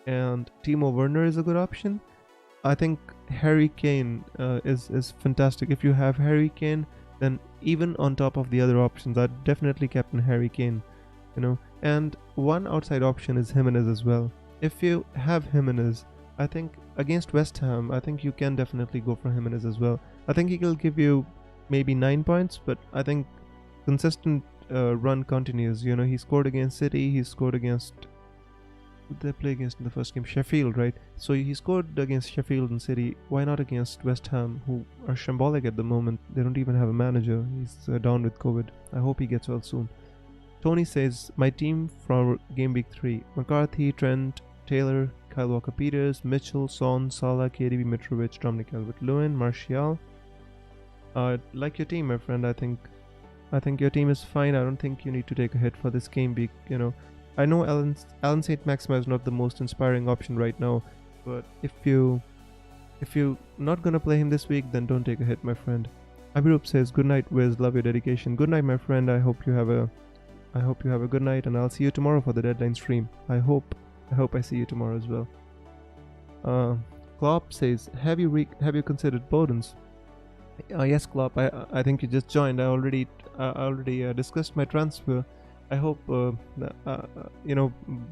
and Timo Werner is a good option. I think Harry Kane is fantastic. If you have Harry Kane, then even on top of the other options, I'd definitely captain Harry Kane. And one outside option is Jimenez as well. If you have Jimenez, I think against West Ham, I think you can definitely go for Jimenez as well. I think he will give you maybe 9 points, but I think consistent run continues. He scored against City, he scored against, who did they play against in the first game? Sheffield, right? So he scored against Sheffield and City. Why not against West Ham, who are shambolic at the moment? They don't even have a manager. He's down with COVID. I hope he gets well soon. Tony says, "My team for game week 3: McCarthy, Trent, Taylor, Kyle Walker-Peters, Mitchell, Son, Salah, KDB, Mitrovic, Dominic Calvert-Lewin, Martial." Like your team, my friend. I think your team is fine. I don't think you need to take a hit for this game week. I know Alan St. Maxima is not the most inspiring option right now, but if you're not gonna play him this week, then don't take a hit, my friend. Abhirup says, "Good night, Wiz. Love your dedication." Good night, my friend. I hope you have a good night, and I'll see you tomorrow for the deadline stream. I hope I see you tomorrow as well. Klopp says, "Have you considered Bowden's?" Yes, Klopp. I think you just joined. I already discussed my transfer. I hope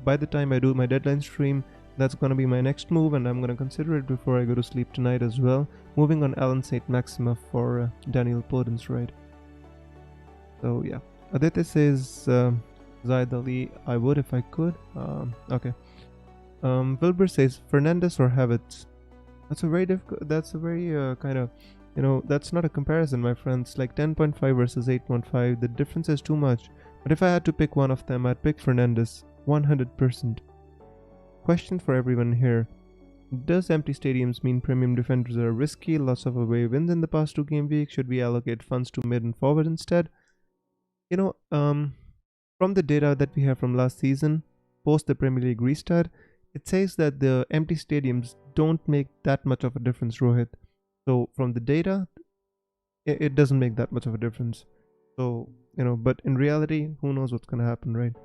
by the time I do my deadline stream, that's gonna be my next move, and I'm gonna consider it before I go to sleep tonight as well. Moving on Alan St. Maxima for Daniel Podence, right? So yeah. Aditya says, "Zaid Ali, I would if I could." Okay. Wilbur says, "Fernandes or Havertz?" That's a very kind of, that's not a comparison, my friends. Like 10.5 versus 8.5, the difference is too much. But if I had to pick one of them, I'd pick Fernandes, 100%. Question for everyone here: does empty stadiums mean premium defenders are risky? Lots of away wins in the past 2 game weeks. Should we allocate funds to mid and forward instead? From the data that we have from last season, post the Premier League restart, it says that the empty stadiums don't make that much of a difference, Rohit. So from the data, it doesn't make that much of a difference. So, but in reality, who knows what's going to happen, right?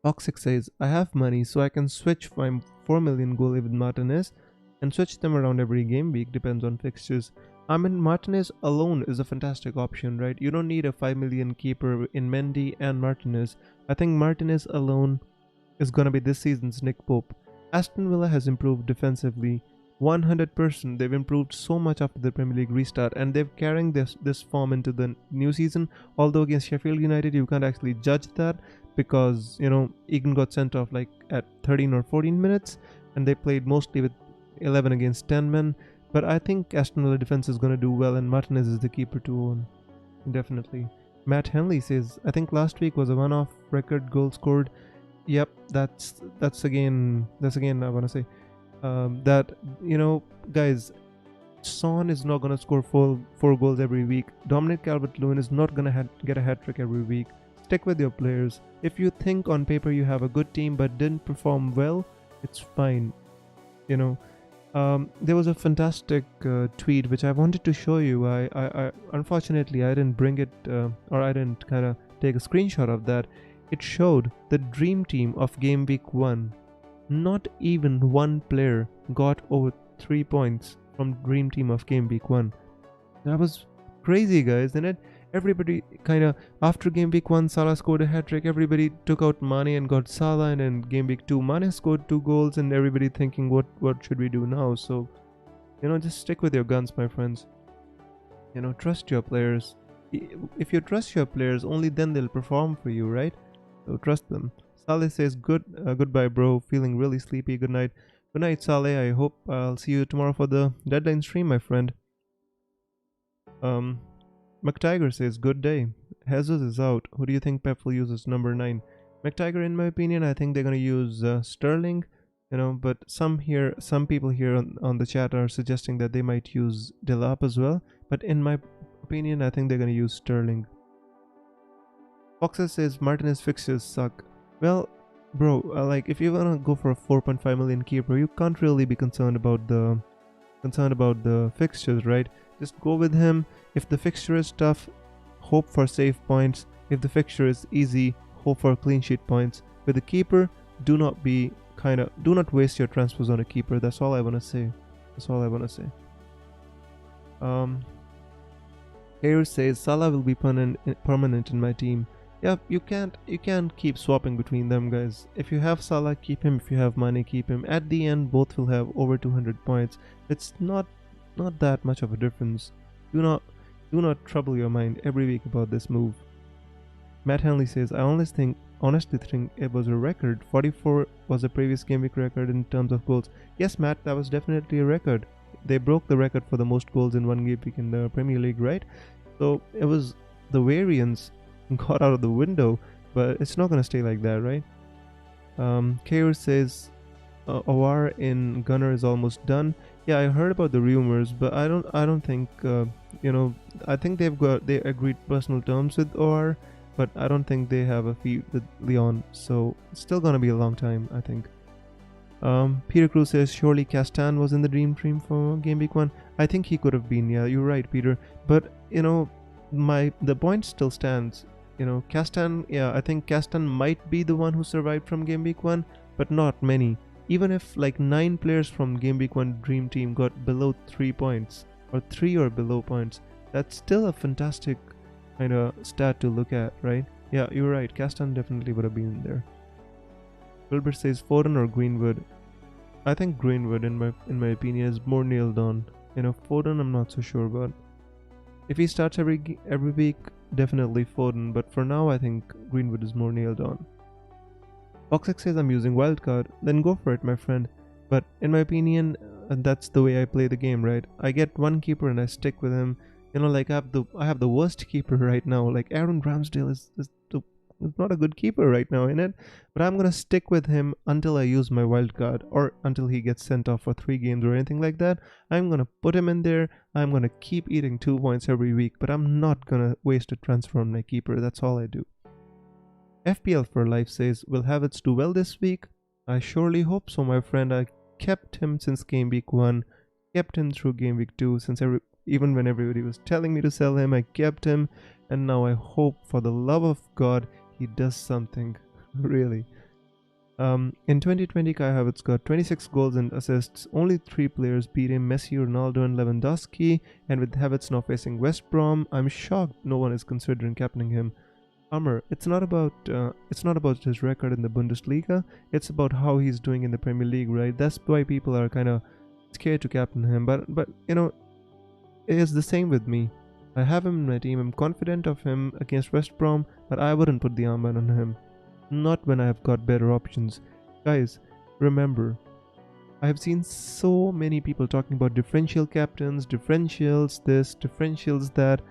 Toxic says, "I have money, so I can switch my 4 million goalie with Martinez and switch them around every game week, depends on fixtures." I mean, Martinez alone is a fantastic option, right? You don't need a 5 million keeper in Mendy and Martinez. I think Martinez alone is going to be this season's Nick Pope. Aston Villa has improved defensively 100%. They've improved so much after the Premier League restart, and they're carrying this form into the new season. Although against Sheffield United, you can't actually judge that because, Egan got sent off like at 13 or 14 minutes, and they played mostly with 11 against 10 men. But I think Aston Villa defense is going to do well, and Martinez is the keeper to own. Definitely. Matt Henley says, "I think last week was a one-off record goal scored." Yep, that's again I want to say that, guys, Son is not going to score four goals every week. Dominic Calvert-Lewin is not going to get a hat-trick every week. Stick with your players. If you think on paper you have a good team but didn't perform well, it's fine. There was a fantastic tweet which I wanted to show you. I unfortunately I didn't bring it or I didn't kind of take a screenshot of that. It showed the dream team of game week 1. Not even one player got over 3 points from Dream Team of Game Week 1. That was crazy, guys. And everybody kind of, after Game Week 1, Salah scored a hat-trick. Everybody took out Mane and got Salah. And in Game Week 2, Mane scored 2 goals. And everybody thinking, what should we do now? So, just stick with your guns, my friends. Trust your players. If you trust your players, only then they'll perform for you, right? So trust them. Saleh says, goodbye, bro. Feeling really sleepy. Good night. Good night, Saleh. I hope I'll see you tomorrow for the deadline stream, my friend. McTiger says, good day. Jesus is out. Who do you think Pep will use as number 9? McTiger, in my opinion, I think they're going to use Sterling. But some people here on the chat are suggesting that they might use Delap as well. But in my opinion, I think they're going to use Sterling. Foxes says Martinez fixtures suck. Well, bro, like if you're gonna go for a 4.5 million keeper, you can't really be concerned about the fixtures, right? Just go with him. If the fixture is tough, hope for save points. If the fixture is easy, hope for clean sheet points. With the keeper, do not waste your transfers on a keeper. That's all I wanna say. Here says Salah will be permanent in my team. Yeah, you can't keep swapping between them, guys. If you have Salah, keep him. If you have Mane, keep him. At the end, both will have over 200 points. It's not that much of a difference. Do not trouble your mind every week about this move. Matt Henley says, I honestly think it was a record. 44 was a previous game week record in terms of goals. Yes, Matt, that was definitely a record. They broke the record for the most goals in one game week in the Premier League, right? So it was the variance got out of the window, but it's not gonna stay like that, right? Kair says Awar in Gunner is almost done. Yeah, I heard about the rumors, but I don't think I think they agreed personal terms with Awar, but I don't think they have a feud with Leon, so it's still gonna be a long time, I think. Peter Cruz says surely Castan was in the dream team for game week 1. I think he could have been. Yeah, you're right, Peter. But the point still stands. Castan. Yeah, I think Castan might be the one who survived from game week 1, but not many. Even if like 9 players from game week 1 dream team got below 3 points or 3 or below points, that's still a fantastic kind of stat to look at, right? Yeah, you're right. Castan definitely would have been in there. Wilbert says Foden or Greenwood. I think Greenwood, in my opinion, is more nailed on. Foden, I'm not so sure about. If he starts every week, definitely Foden. But for now, I think Greenwood is more nailed on. Foxx says I'm using wildcard. Then go for it, my friend. But in my opinion, that's the way I play the game, right? I get one keeper and I stick with him. Like I have the worst keeper right now. Like Aaron Ramsdale is not a good keeper right now, innit? But I'm gonna stick with him until I use my wild card or until he gets sent off for 3 games or anything like that. I'm gonna put him in there. I'm gonna keep eating 2 points every week, but I'm not gonna waste a transfer on my keeper. That's all I do. FPL for Life says, will Havertz do well this week? I surely hope so, my friend. I kept him since game week 1, kept him through game week 2, even when everybody was telling me to sell him, I kept him, and now I hope for the love of God he does something, really. In 2020, Kai Havertz got 26 goals and assists. Only 3 players beat him: Messi, Ronaldo, and Lewandowski. And with Havertz now facing West Brom, I'm shocked no one is considering captaining him. Amr, it's not about his record in the Bundesliga. It's about how he's doing in the Premier League, right? That's why people are kind of scared to captain him. But it is the same with me. I have him in my team. I'm confident of him against West Brom, but I wouldn't put the armband on him. Not when I have got better options. Guys, remember, I have seen so many people talking about differential captains, differentials this, differentials that.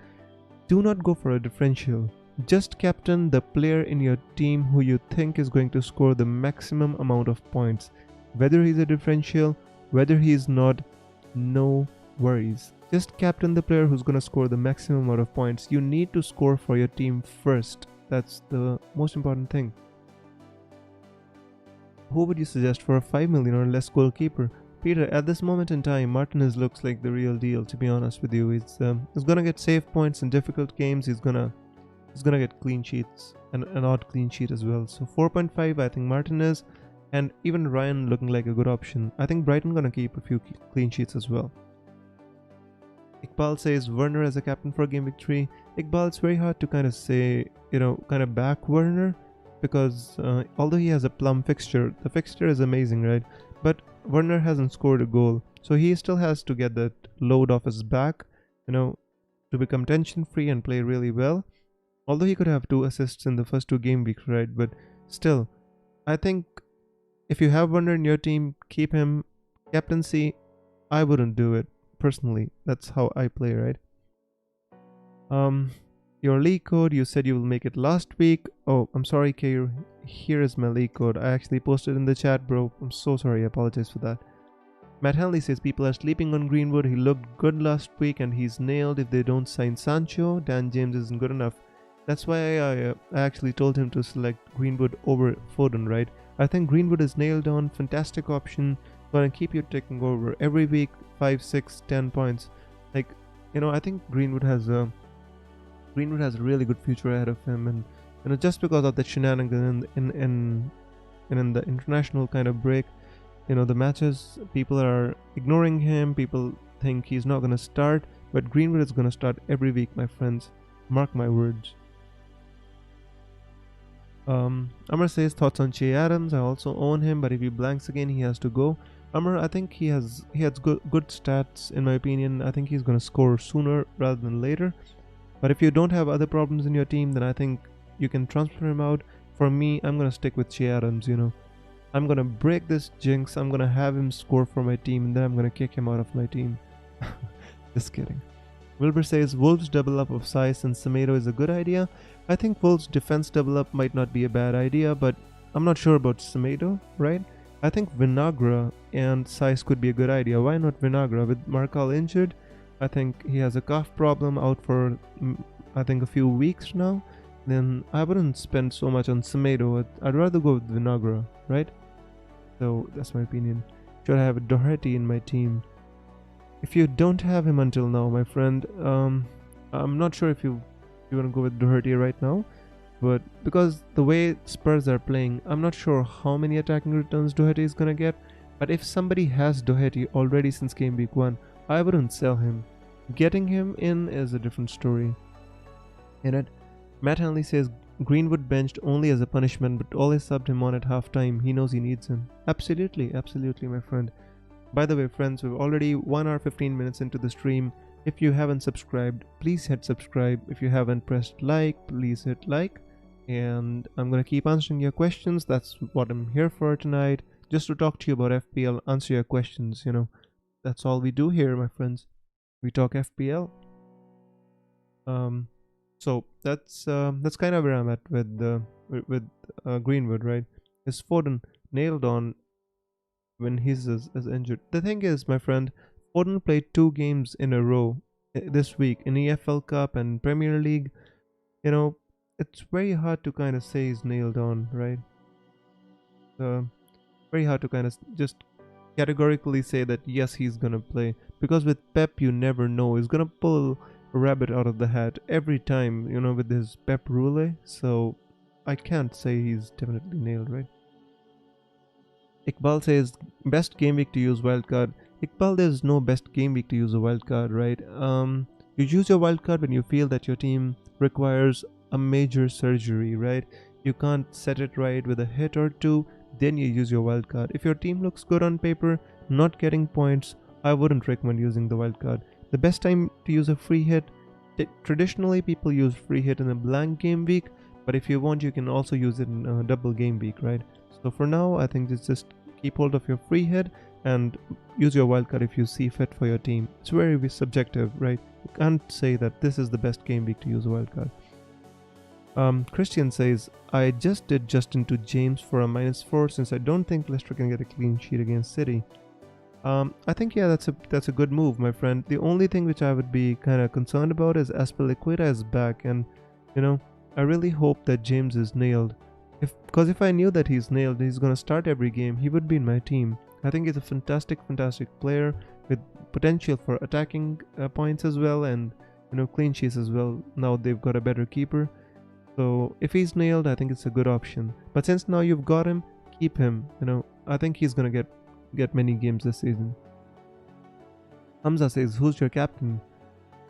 Do not go for a differential. Just captain the player in your team who you think is going to score the maximum amount of points. Whether he's a differential, whether he's not, no worries. Just captain the player who's going to score the maximum amount of points. You need to score for your team first. That's the most important thing. Who would you suggest for a 5 million or less goalkeeper? Peter, at this moment in time, Martinez looks like the real deal, to be honest with you. He's going to get save points in difficult games. He's going to get clean sheets and an odd clean sheet as well. So 4.5, I think Martinez, and even Ryan looking like a good option. I think Brighton going to keep a few clean sheets as well. Iqbal says Werner as a captain for Game Week 3. Iqbal, it's very hard to kind of say, kind of back Werner because although he has a plum fixture, the fixture is amazing, right? But Werner hasn't scored a goal, so he still has to get that load off his back, to become tension free and play really well. Although he could have 2 assists in the first 2 game weeks, right? But still, I think if you have Werner in your team, keep him. Captaincy, I wouldn't do it personally. That's how I play, right? Your league code, you said you will make it last week. Oh, I'm sorry, Kair. Here is my league code. I actually posted in the chat, bro. I'm so sorry. I apologize for that. Matt Hanley says people are sleeping on Greenwood. He looked good last week and he's nailed if they don't sign Sancho. Dan James isn't good enough. That's why I actually told him to select Greenwood over Foden, right? I think Greenwood is nailed on. Fantastic option. Gonna keep you taking over every week, 5, 6, 10 points. Like, I think Greenwood has a really good future ahead of him, and just because of the shenanigans in the international kind of break, the matches, people are ignoring him. People think he's not gonna start, but Greenwood is gonna start every week, my friends. Mark my words. Amar says thoughts on Che Adams. I also own him, but if he blanks again, he has to go. Amar, I think he has good stats in my opinion. I think he's gonna score sooner rather than later. But if you don't have other problems in your team, then I think you can transfer him out. For me, I'm gonna stick with Che Adams. I'm gonna break this jinx. I'm gonna have him score for my team, and then I'm gonna kick him out of my team. Just kidding. Wilbur says Wolves double up of Saiz and Semedo is a good idea. I think Wolves defense double up might not be a bad idea, but I'm not sure about Semedo, right? I think Vinagre and Saiz could be a good idea. Why not Vinagre? With Marcal injured, I think he has a calf problem out for I think a few weeks now. Then I wouldn't spend so much on Semedo. I'd rather go with Vinagre, right? So that's my opinion. Should I have Doherty in my team? If you don't have him until now, my friend, I'm not sure if you want to go with Doherty right now, but because the way Spurs are playing, I'm not sure how many attacking returns Doherty is gonna get. But if somebody has Doherty already since game week 1, I wouldn't sell him. Getting him in is a different story. Matt Hanley says Greenwood benched only as a punishment, but always subbed him on at halftime. He knows he needs him. Absolutely, my friend. By the way, friends, we're already 1 hour 15 minutes into the stream. If you haven't subscribed, please hit subscribe. If you haven't pressed like, please hit like. And I'm gonna keep answering your questions. That's what I'm here for tonight. Just to talk to you about FPL, answer your questions. That's all we do here, my friends. We talk FPL. So that's kind of where I'm at with Greenwood, right? Is Foden nailed on when he's as injured? The thing is, my friend, Foden played 2 games in a row this week in EFL Cup and Premier League. It's very hard to kind of say he's nailed on, right? Very hard to kind of just categorically say that yes, he's gonna play, because with Pep you never know. He's gonna pull a rabbit out of the hat every time, with his Pep Rule. So I can't say he's definitely nailed, right? Iqbal says best game week to use wildcard. Iqbal, there's no best game week to use a wildcard, right? You use your wildcard when you feel that your team requires a major surgery, right? You can't set it right with a hit or 2, then you use your wildcard. If your team looks good on paper, not getting points, I wouldn't recommend using the wildcard. The best time to use a free hit, traditionally people use free hit in a blank game week, but if you want, you can also use it in a double game week, right? So for now, I think just keep hold of your free hit and use your wildcard if you see fit for your team. It's very subjective, right? You can't say that this is the best game week to use a wildcard. Christian says, I just did Justin to James for a -4 since I don't think Leicester can get a clean sheet against City. I think, yeah, that's a good move, my friend. The only thing which I would be kind of concerned about is Azpilicueta is back, and I really hope that James is nailed. Because if I knew that he's nailed, he's gonna start every game, he would be in my team. I think he's a fantastic player with potential for attacking points as well, and clean sheets as well. Now they've got a better keeper, so if he's nailed, I think it's a good option. But since now you've got him, keep him. I think he's gonna get many games this season. Hamza says, who's your captain?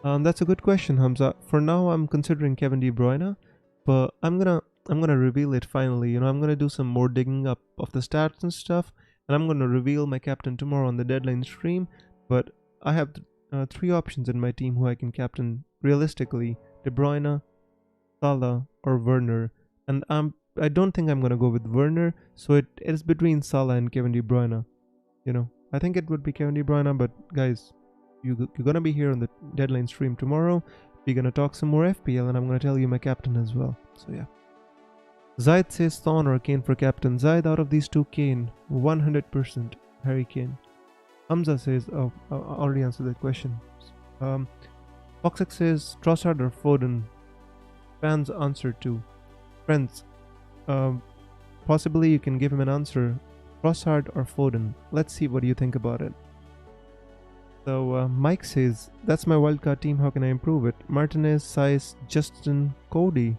That's a good question, Hamza. For now, I'm considering Kevin De Bruyne, but I'm gonna reveal it finally. I'm gonna do some more digging up of the stats and stuff, and I'm gonna reveal my captain tomorrow on the deadline stream. But I have three options in my team who I can captain realistically: De Bruyne, Salah, or Werner. And I don't think I'm gonna go with Werner, so it is between Salah and Kevin De Bruyne. I think it would be Kevin De Bruyne, but guys, you're gonna be here on the deadline stream tomorrow. We're gonna talk some more FPL, and I'm gonna tell you my captain as well. So yeah. Zaid says Son or Kane for captain. Zaid, out of these two, Kane, 100% Harry Kane. Hamza says, oh, I already answered that question. Foxx says Trossard or Foden. Fans answer to friends. Possibly you can give him an answer. Trossard or Foden. Let's see what you think about it. So Mike says, that's my wildcard team, how can I improve it? Martinez, Saiz, Justin, Cody.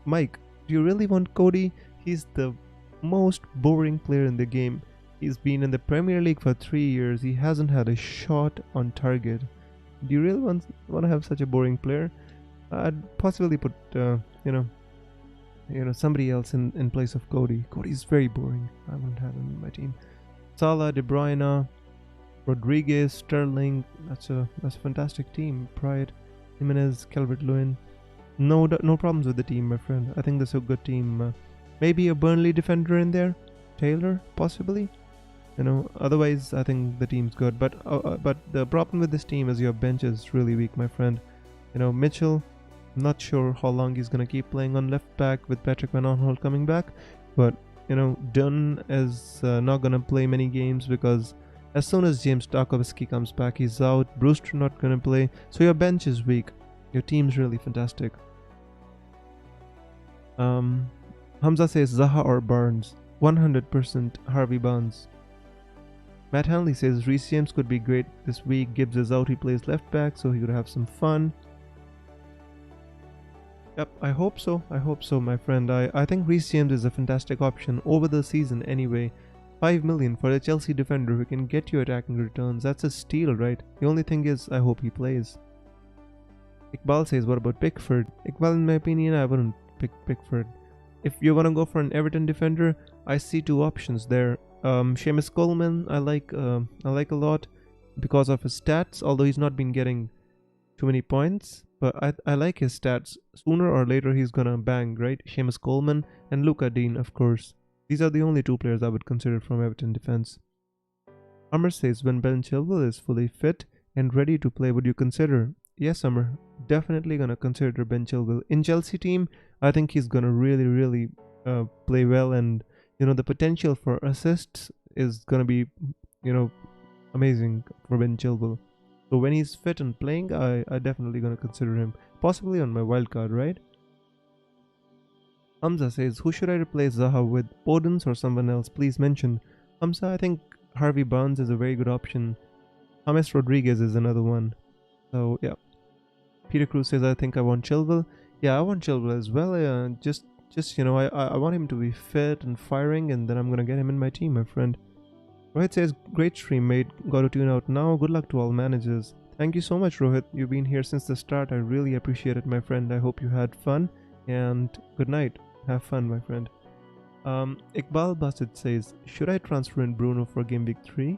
Mike, do you really want Cody? He's the most boring player in the game. He's been in the Premier League for 3 years. He hasn't had a shot on target. Do you really want to have such a boring player? I'd possibly put, somebody else in place of Cody. Cody's very boring. I wouldn't have him in my team. Salah, De Bruyne, Rodriguez, Sterling. That's a fantastic team. Pride, Jimenez, Calvert-Lewin. No problems with the team, my friend. I think that's a good team. Maybe a Burnley defender in there, Taylor, possibly. Otherwise I think the team's good. But the problem with this team is your bench is really weak, my friend. Mitchell, not sure how long he's gonna keep playing on left back with Patrick Van Aanholt coming back. But Dunn is not gonna play many games because as soon as James Tarkowski comes back, he's out. Brewster not gonna play. So your bench is weak. Your team's really fantastic. Hamza says Zaha or Barnes. 100% Harvey Barnes. Matt Hanley says Reece James could be great this week. Gibbs is out, he plays left back, so he could have some fun. Yep, I hope so, my friend. I think Reece James is a fantastic option over the season anyway. 5 million for a Chelsea defender who can get you attacking returns. That's a steal, right? The only thing is, I hope he plays. Iqbal says, what about Pickford? Iqbal, in my opinion, I wouldn't pick Pickford. If you're gonna go for an Everton defender, I see two options there. Seamus Coleman, I like a lot because of his stats, although he's not been getting too many points. But I like his stats. Sooner or later he's gonna bang, right? Seamus Coleman and Luca Dean, of course. These are the only two players I would consider from Everton defense. Amr says, when Ben Chilwell is fully fit and ready to play, would you consider? Yes, Amr, definitely gonna consider Ben Chilwell. In Chelsea team, I think he's gonna really play well, and the potential for assists is gonna be amazing for Ben Chilwell. So when he's fit and playing, I definitely gonna consider him, possibly on my wildcard, right? Hamza says, who should I replace Zaha with? Podence or someone else? Please mention. Hamza, I think Harvey Barnes is a very good option. James Rodriguez is another one. So yeah. Peter Cruz says, I think I want Chilwell. Yeah, I want Chilwell as well. I want him to be fit and firing, and then I'm gonna get him in my team, my friend. Rohit says, great stream, mate. Got to tune out now. Good luck to all managers. Thank you so much, Rohit. You've been here since the start. I really appreciate it, my friend. I hope you had fun, and good night. Have fun, my friend. Iqbal Basit says, should I transfer in Bruno for game week 3?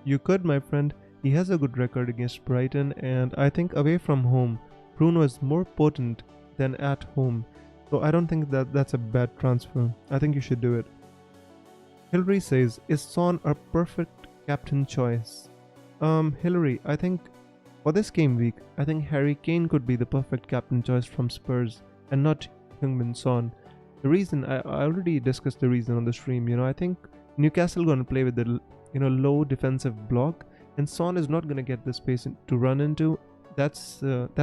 You could, my friend. He has a good record against Brighton, and I think away from home, Bruno is more potent than at home. So I don't think that's a bad transfer. I think you should do it. Hillary says, is Son a perfect captain choice? Hillary, I think for this game week, I think Harry Kane could be the perfect captain choice from Spurs and not Heung-min Son. The reason, I already discussed the reason on the stream. I think Newcastle gonna play with the low defensive block, and Son is not gonna get the space to run into. That's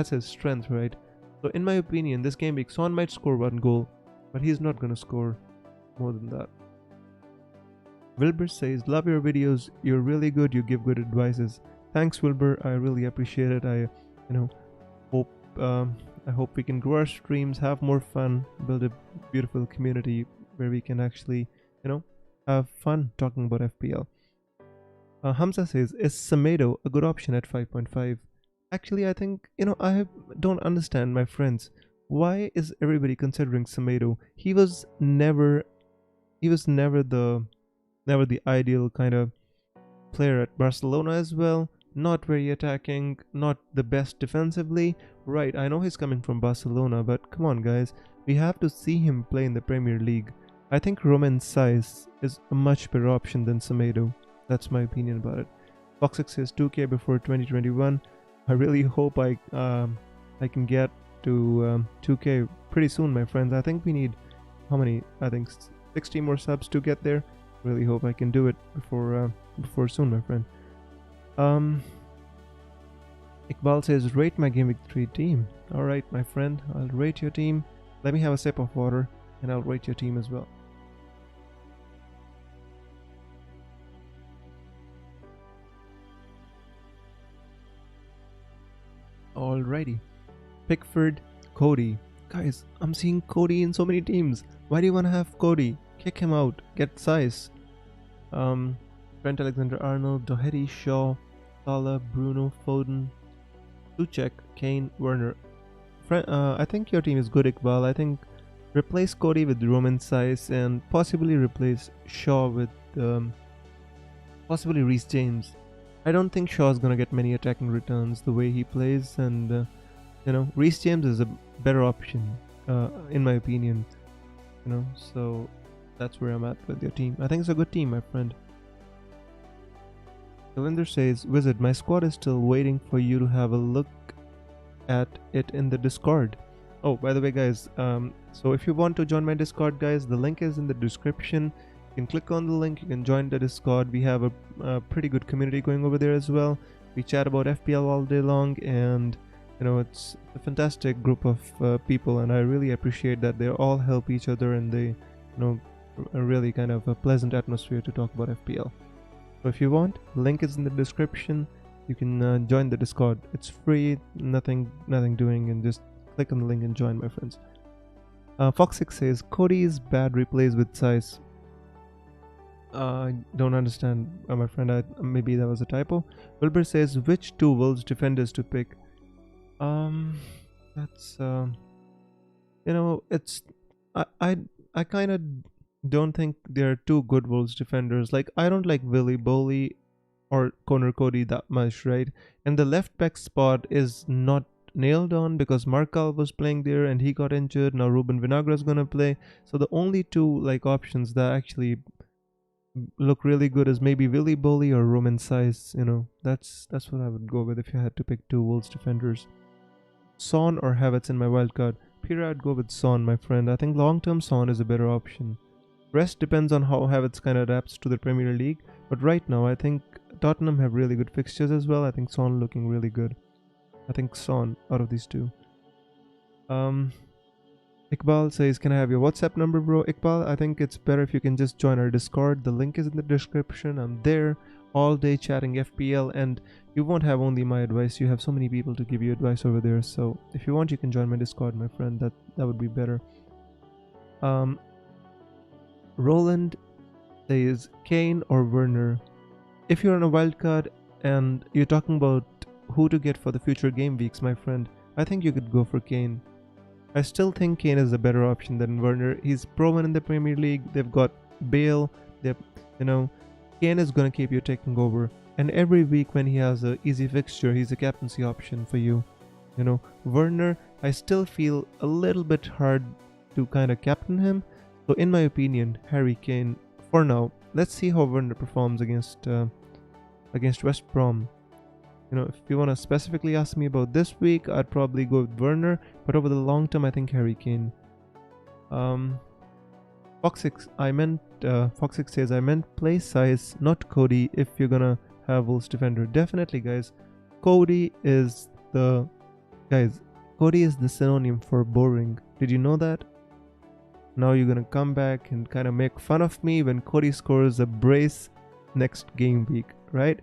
his strength, right? So in my opinion, this game week, Son might score 1 goal, but he's not gonna score more than that. Wilbur says, love your videos, you're really good, you give good advices. Thanks, Wilbur, I really appreciate it. I hope we can grow our streams, have more fun, build a beautiful community where we can actually have fun talking about FPL. Hamza says, is Semedo a good option at 5.5? Actually, I think, I don't understand, my friends. Why is everybody considering Semedo? He was never the ideal kind of player at Barcelona as well. Not very attacking, not the best defensively. Right, I know he's coming from Barcelona, but come on, guys. We have to see him play in the Premier League. I think Roman Saiz is a much better option than Semedo. That's my opinion about it. Foxic says 2K before 2021. I really hope I can get to 2K pretty soon, my friends. I think we need how many? I think 60 more subs to get there. Really hope I can do it before soon, my friend. Um, Iqbal says rate my Game Week 3 team. All right, my friend, I'll rate your team. Let me have a sip of water, and I'll rate your team as well. Alrighty. Pickford, Cody. Guys, I'm seeing Cody in so many teams. Why do you want to have Cody? Kick him out. Get size. Trent Alexander-Arnold, Doherty, Shaw, Salah, Bruno, Foden, Suchek, Kane, Werner. I think your team is good, Iqbal. I think replace Cody with Roman Size and possibly replace Shaw with possibly Reece James. I don't think Shaw's gonna get many attacking returns the way he plays, and Reece James is a better option, in my opinion. So that's where I'm at with your team. I think it's a good team, my friend. Kavinder says, Wizard, my squad is still waiting for you to have a look at it in the Discord. Oh, by the way, guys, so if you want to join my Discord, guys, the link is in the description. You can click on the link, you can join the Discord. We have a pretty good community going over there as well. We chat about FPL all day long, and it's a fantastic group of people, and I really appreciate that they all help each other, and they a really kind of a pleasant atmosphere to talk about FPL. So if you want, link is in the description. You can join the Discord. It's free, nothing doing, and just click on the link and join, my friends. Fox6 says Cody's bad replays with size. I don't understand, my friend. Maybe that was a typo. Wilbur says which two Wolves defenders to pick. That's it's I kind of don't think there are two good Wolves defenders. Like, I don't like Willy Boley or Conor Cody that much, right? And the left back spot is not nailed on because Markal was playing there and he got injured. Now Ruben Vinagre is gonna play. So the only two options that actually look really good is maybe Willy Boley or Roman Size. That's what I would go with if you had to pick two Wolves defenders. Son or Havertz in my wildcard. Pira, I'd go with Son, my friend. I think long-term Son is a better option. Rest depends on how Havertz kind of adapts to the Premier League. But right now, I think Tottenham have really good fixtures as well. I think Son looking really good. I think Son out of these two. Iqbal says, can I have your WhatsApp number, bro? Iqbal, I think it's better if you can just join our Discord. The link is in the description. I'm there all day chatting FPL, and you won't have only my advice. You have so many people to give you advice over there. So if you want, you can join my Discord, my friend. That would be better. Roland says Kane or Werner. If you're on a wildcard and you're talking about who to get for the future game weeks, my friend, I think you could go for Kane. I still think Kane is a better option than Werner. He's proven in the Premier League. They've got Bale. Kane is going to keep you taking over. And every week when he has an easy fixture, he's a captaincy option for you. Werner, I still feel a little bit hard to kind of captain him. So in my opinion, Harry Kane for now. Let's see how Werner performs against West Brom. If you want to specifically ask me about this week, I'd probably go with Werner, but over the long term, I think Harry Kane. Fox6 says, I meant play size, not Cody, if you're gonna have Wolves defender. Definitely, guys. Cody is the synonym for boring. Did you know that? Now you're gonna come back and kind of make fun of me when Cody scores a brace next game week, right?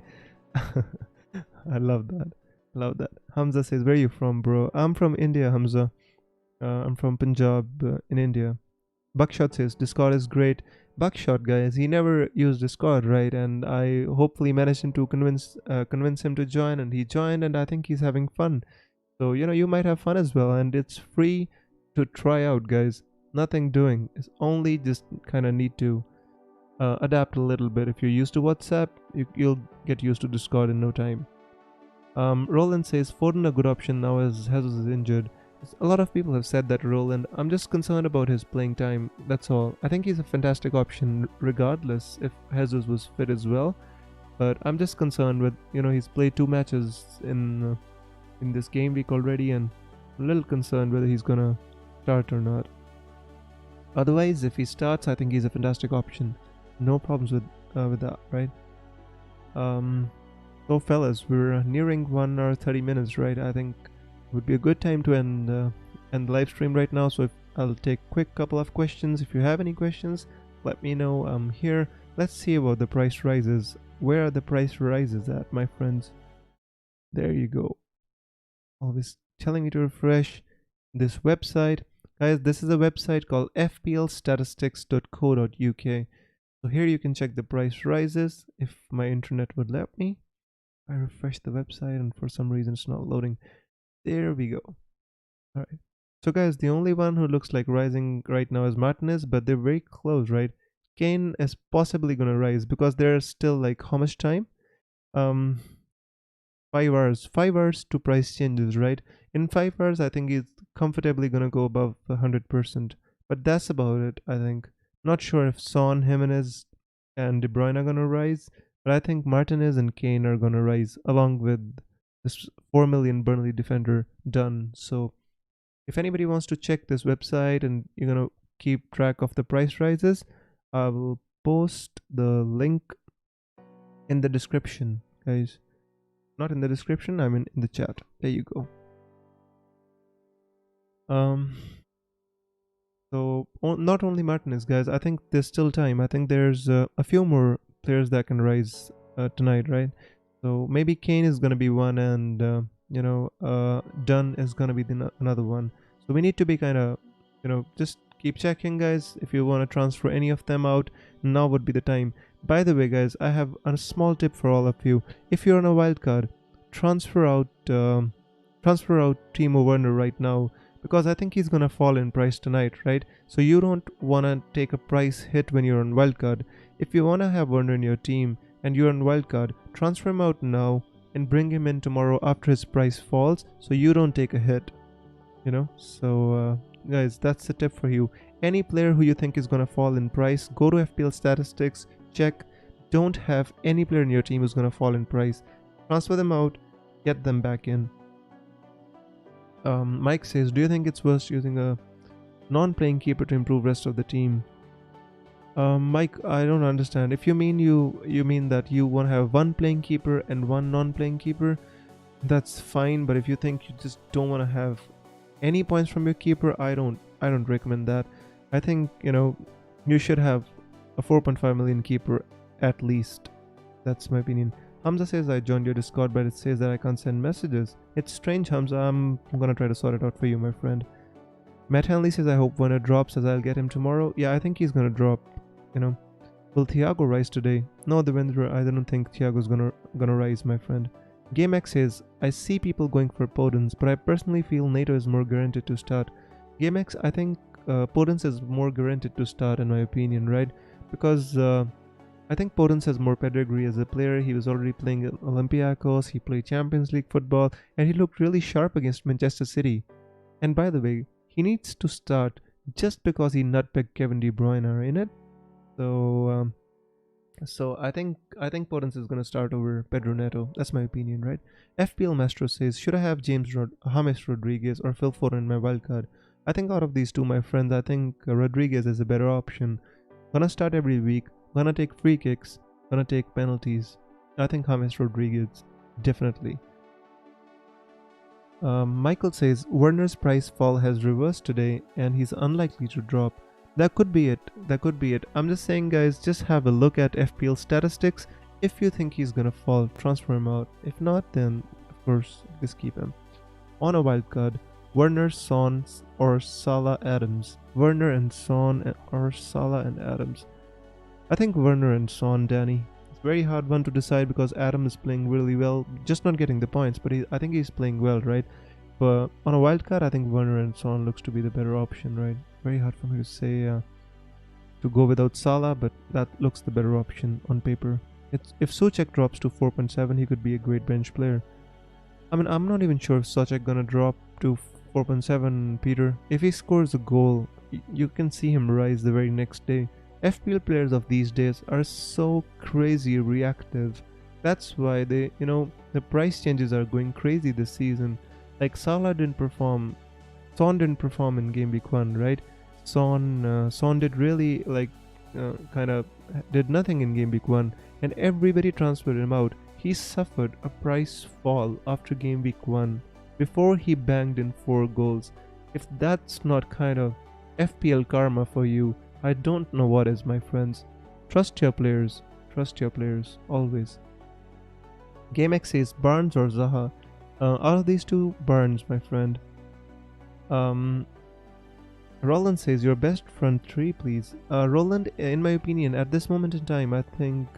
I love that. Hamza says, where are you from, bro? I'm from India, Hamza. I'm from Punjab in India. Buckshot says, Discord is great. Buckshot, guys. He never used Discord, right? And I hopefully managed him to convince him to join, and he joined, and I think he's having fun. So you might have fun as well, and it's free to try out, guys. Nothing doing. It's only just kind of need to adapt a little bit. If you're used to WhatsApp, you'll get used to Discord in no time. Roland says Foden a good option now as Jesus is injured. A lot of people have said that, Roland. I'm just concerned about his playing time. That's all. I think he's a fantastic option regardless if Jesus was fit as well. But I'm just concerned with he's played 2 matches in this game week already, and a little concerned whether he's gonna start or not. Otherwise, if he starts, I think he's a fantastic option. No problems with that, right? So fellas, we're nearing 1 hour 30 minutes, right? I think it would be a good time to end the live stream right now. So I'll take quick couple of questions. If you have any questions, let me know. I'm here. Let's see about the price rises. Where are the price rises at, my friends? There you go. Always telling me to refresh this website. Guys, this is a website called fplstatistics.co.uk. So here you can check the price rises if my internet would let me. I refresh the website and for some reason it's not loading. There we go. Alright. So guys, the only one who looks like rising right now is Martinez, but they're very close, right? Kane is possibly gonna rise because there's still like how much time? 5 hours. 5 hours to price changes, right? In 5 hours I think it's comfortably gonna go above 100%. But that's about it, I think. Not sure if Son, Jimenez and De Bruyne are gonna rise, but I think Martinez and Kane are gonna rise along with this 4 million Burnley defender done. So if anybody wants to check this website and you're gonna keep track of the price rises, I will post the link in the description, guys. Not in the description, I mean in the chat. There you go. So not only Martinez, guys. I think there's still time. I think there's a few more players that can rise tonight, right? So maybe Kane is gonna be one, and Dunn is gonna be another one. So we need to be kind of just keep checking, guys. If you want to transfer any of them out, now would be the time. By the way, guys, I have a small tip for all of you. If you're on a wild card, transfer out Timo Werner right now, because I think he's gonna fall in price tonight, right? So you don't wanna take a price hit when you're on wildcard. If you wanna have Werner in your team and you're on wildcard, transfer him out now and bring him in tomorrow after his price falls, so you don't take a hit. So guys, that's the tip for you. Any player who you think is gonna fall in price, go to FPL statistics, check. Don't have any player in your team who's gonna fall in price. Transfer them out, get them back in. Mike says, do you think it's worth using a non-playing keeper to improve rest of the team? Mike, I don't understand. If you mean you mean that you want to have one playing keeper and one non-playing keeper, that's fine. But if you think you just don't want to have any points from your keeper, I don't recommend that. I think you should have a 4.5 million keeper at least. That's my opinion. Hamza says, I joined your Discord, but it says that I can't send messages. It's strange, Hamza. I'm gonna try to sort it out for you, my friend. Matt Henley says, I hope Werner drops as I'll get him tomorrow. Yeah, I think he's gonna drop. Will Thiago rise today? No, Devendra, I don't think Thiago's gonna rise, my friend. GameX says, I see people going for Podence, but I personally feel NATO is more guaranteed to start. GameX, I think Podence is more guaranteed to start in my opinion, right? Because I think Podence has more pedigree as a player. He was already playing at Olympiacos, he played Champions League football, and he looked really sharp against Manchester City. And by the way, he needs to start just because he nutpegged Kevin De Bruyne in it. So I think Podence is gonna start over Pedro Neto. That's my opinion, right? FPL Mastro says, should I have James Rodriguez or Phil Foden in my wildcard? I think out of these two, my friends, I think Rodriguez is a better option. Gonna start every week. Gonna take free kicks. Gonna take penalties. I think James Rodriguez, definitely. Michael says, Werner's price fall has reversed today and he's unlikely to drop. That could be it. I'm just saying, guys, just have a look at FPL statistics. If you think he's gonna fall, transfer him out. If not, then of course just keep him. On a wildcard, Werner, Son or Salah Adams. Werner and Son or Salah and Adams. I think Werner and Son, Danny. It's a very hard one to decide because Adam is playing really well, just not getting the points, but I think he's playing well, right? But on a wild card, I think Werner and Son looks to be the better option, right? Very hard for me to say to go without Salah, but that looks the better option on paper. If Soucek drops to 4.7, he could be a great bench player. I mean, I'm not even sure if Soucek gonna drop to 4.7, Peter. If he scores a goal, you can see him rise the very next day. FPL players of these days are so crazy reactive. That's why the price changes are going crazy this season. Like Salah didn't perform, Son didn't perform in game week 1, right? Son did really kind of did nothing in game week 1, and everybody transferred him out. He suffered a price fall after game week 1 before he banged in 4 goals. If that's not kind of FPL karma for you, I don't know what is, my friends. Trust your players. Trust your players, always. GameX says Barnes or Zaha. Out of these two, Barnes, my friend. Roland says your best front three, please. Roland, in my opinion, at this moment in time, I think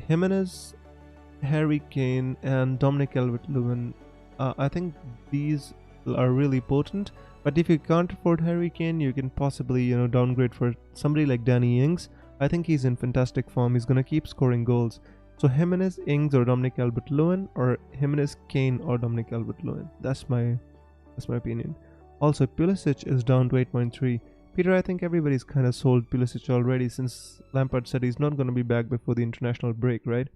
Jimenez, Harry Kane, and Dominic Calvert-Lewin. I think these are really potent. But if you can't afford Harry Kane, you can possibly downgrade for somebody like Danny Ings. I think he's in fantastic form. He's gonna keep scoring goals. So Jimenez, Ings, or Dominic Calvert-Lewin, or Jimenez, Kane, or Dominic Calvert-Lewin. That's my opinion. Also, Pulisic is down to 8.3. Peter, I think everybody's kind of sold Pulisic already since Lampard said he's not going to be back before the international break, right?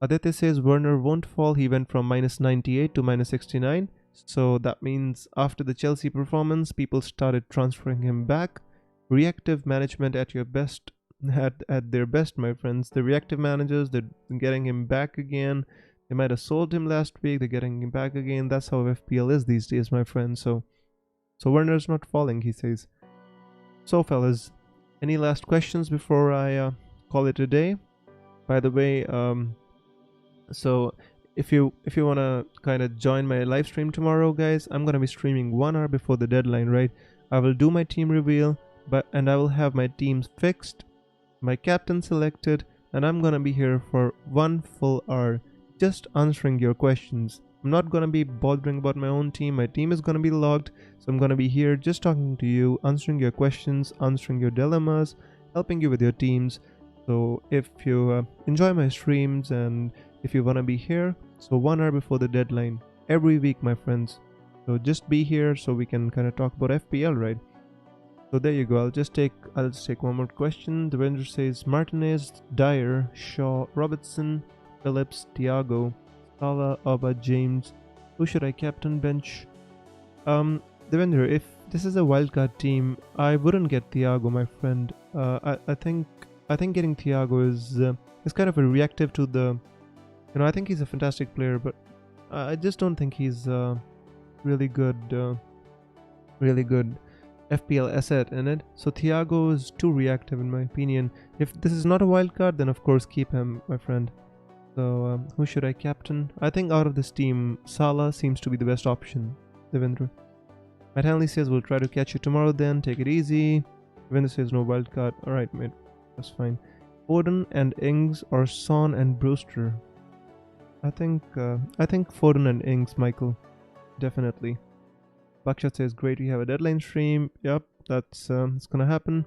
Aditya says Werner won't fall. He went from minus 98 to minus 69. So that means after the Chelsea performance, people started transferring him back. Reactive management at your best, at their best, my friends. The reactive managers, they're getting him back again. They might have sold him last week. They're getting him back again. That's how FPL is these days, my friend. So Werner's not falling, he says. So, fellas, any last questions before I call it a day? By the way, so if you wanna kind of join my live stream tomorrow, guys, I'm gonna be streaming 1 hour before the deadline, right? I will do my team reveal, and I will have my teams fixed, my captain selected, and I'm gonna be here for 1 full hour. Just answering your questions. I'm not gonna be bothering about my own team. My team is gonna be logged, so I'm gonna be here just talking to you, answering your questions, answering your dilemmas, helping you with your teams. So if you enjoy my streams and if you wanna be here, so 1 hour before the deadline every week, my friends. So just be here so we can kind of talk about FPL, right? So there you go. I'll just take one more question. The vendor says Martinez, Dyer, Shaw, Robertson, Phillips, Thiago, Salah, Alba, James. Who should I captain bench? Devendra, if this is a wildcard team, I wouldn't get Thiago, my friend. I think getting Thiago is kind of a reactive to the. I think he's a fantastic player, but I just don't think he's really good FPL asset in it. So Thiago is too reactive in my opinion. If this is not a wildcard, then of course keep him, my friend. So who should I captain? I think out of this team, Salah seems to be the best option. Devendra. Matt Hanley says we'll try to catch you tomorrow then. Take it easy. Devendra says no wildcard. Alright, mate. That's fine. Foden and Ings or Son and Brewster? I think Foden and Ings, Michael. Definitely. Bakshat says great, we have a deadline stream. Yep, that's it's gonna happen.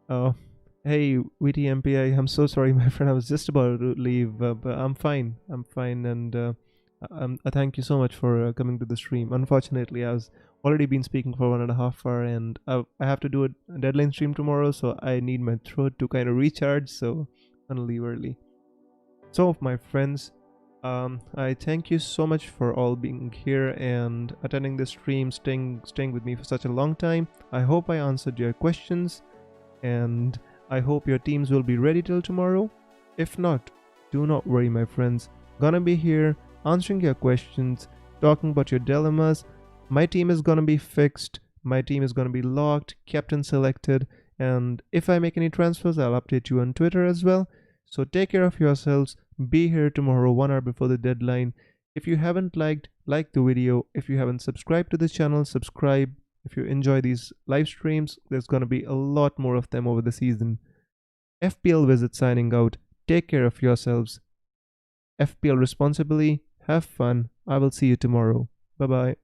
Hey, VTMPI, I'm so sorry, my friend. I was just about to leave, but I'm fine. And I thank you so much for coming to the stream. Unfortunately, I was already been speaking for 1.5 hours, and I have to do a deadline stream tomorrow, so I need my throat to kind of recharge. So I'm gonna leave early. So, my friends, I thank you so much for all being here and attending the stream, staying with me for such a long time. I hope I answered your questions, and I hope your teams will be ready till tomorrow. If not, do not worry, my friends. Gonna be here answering your questions, talking about your dilemmas. My team is gonna be fixed. My team is gonna be locked, captain selected, and if I make any transfers, I'll update you on Twitter as well. So take care of yourselves. Be here tomorrow 1 hour before the deadline. If you haven't like the video. If you haven't subscribed to the channel, subscribe. If you enjoy these live streams, there's going to be a lot more of them over the season. FPL Visit signing out. Take care of yourselves. FPL responsibly. Have fun. I will see you tomorrow. Bye bye.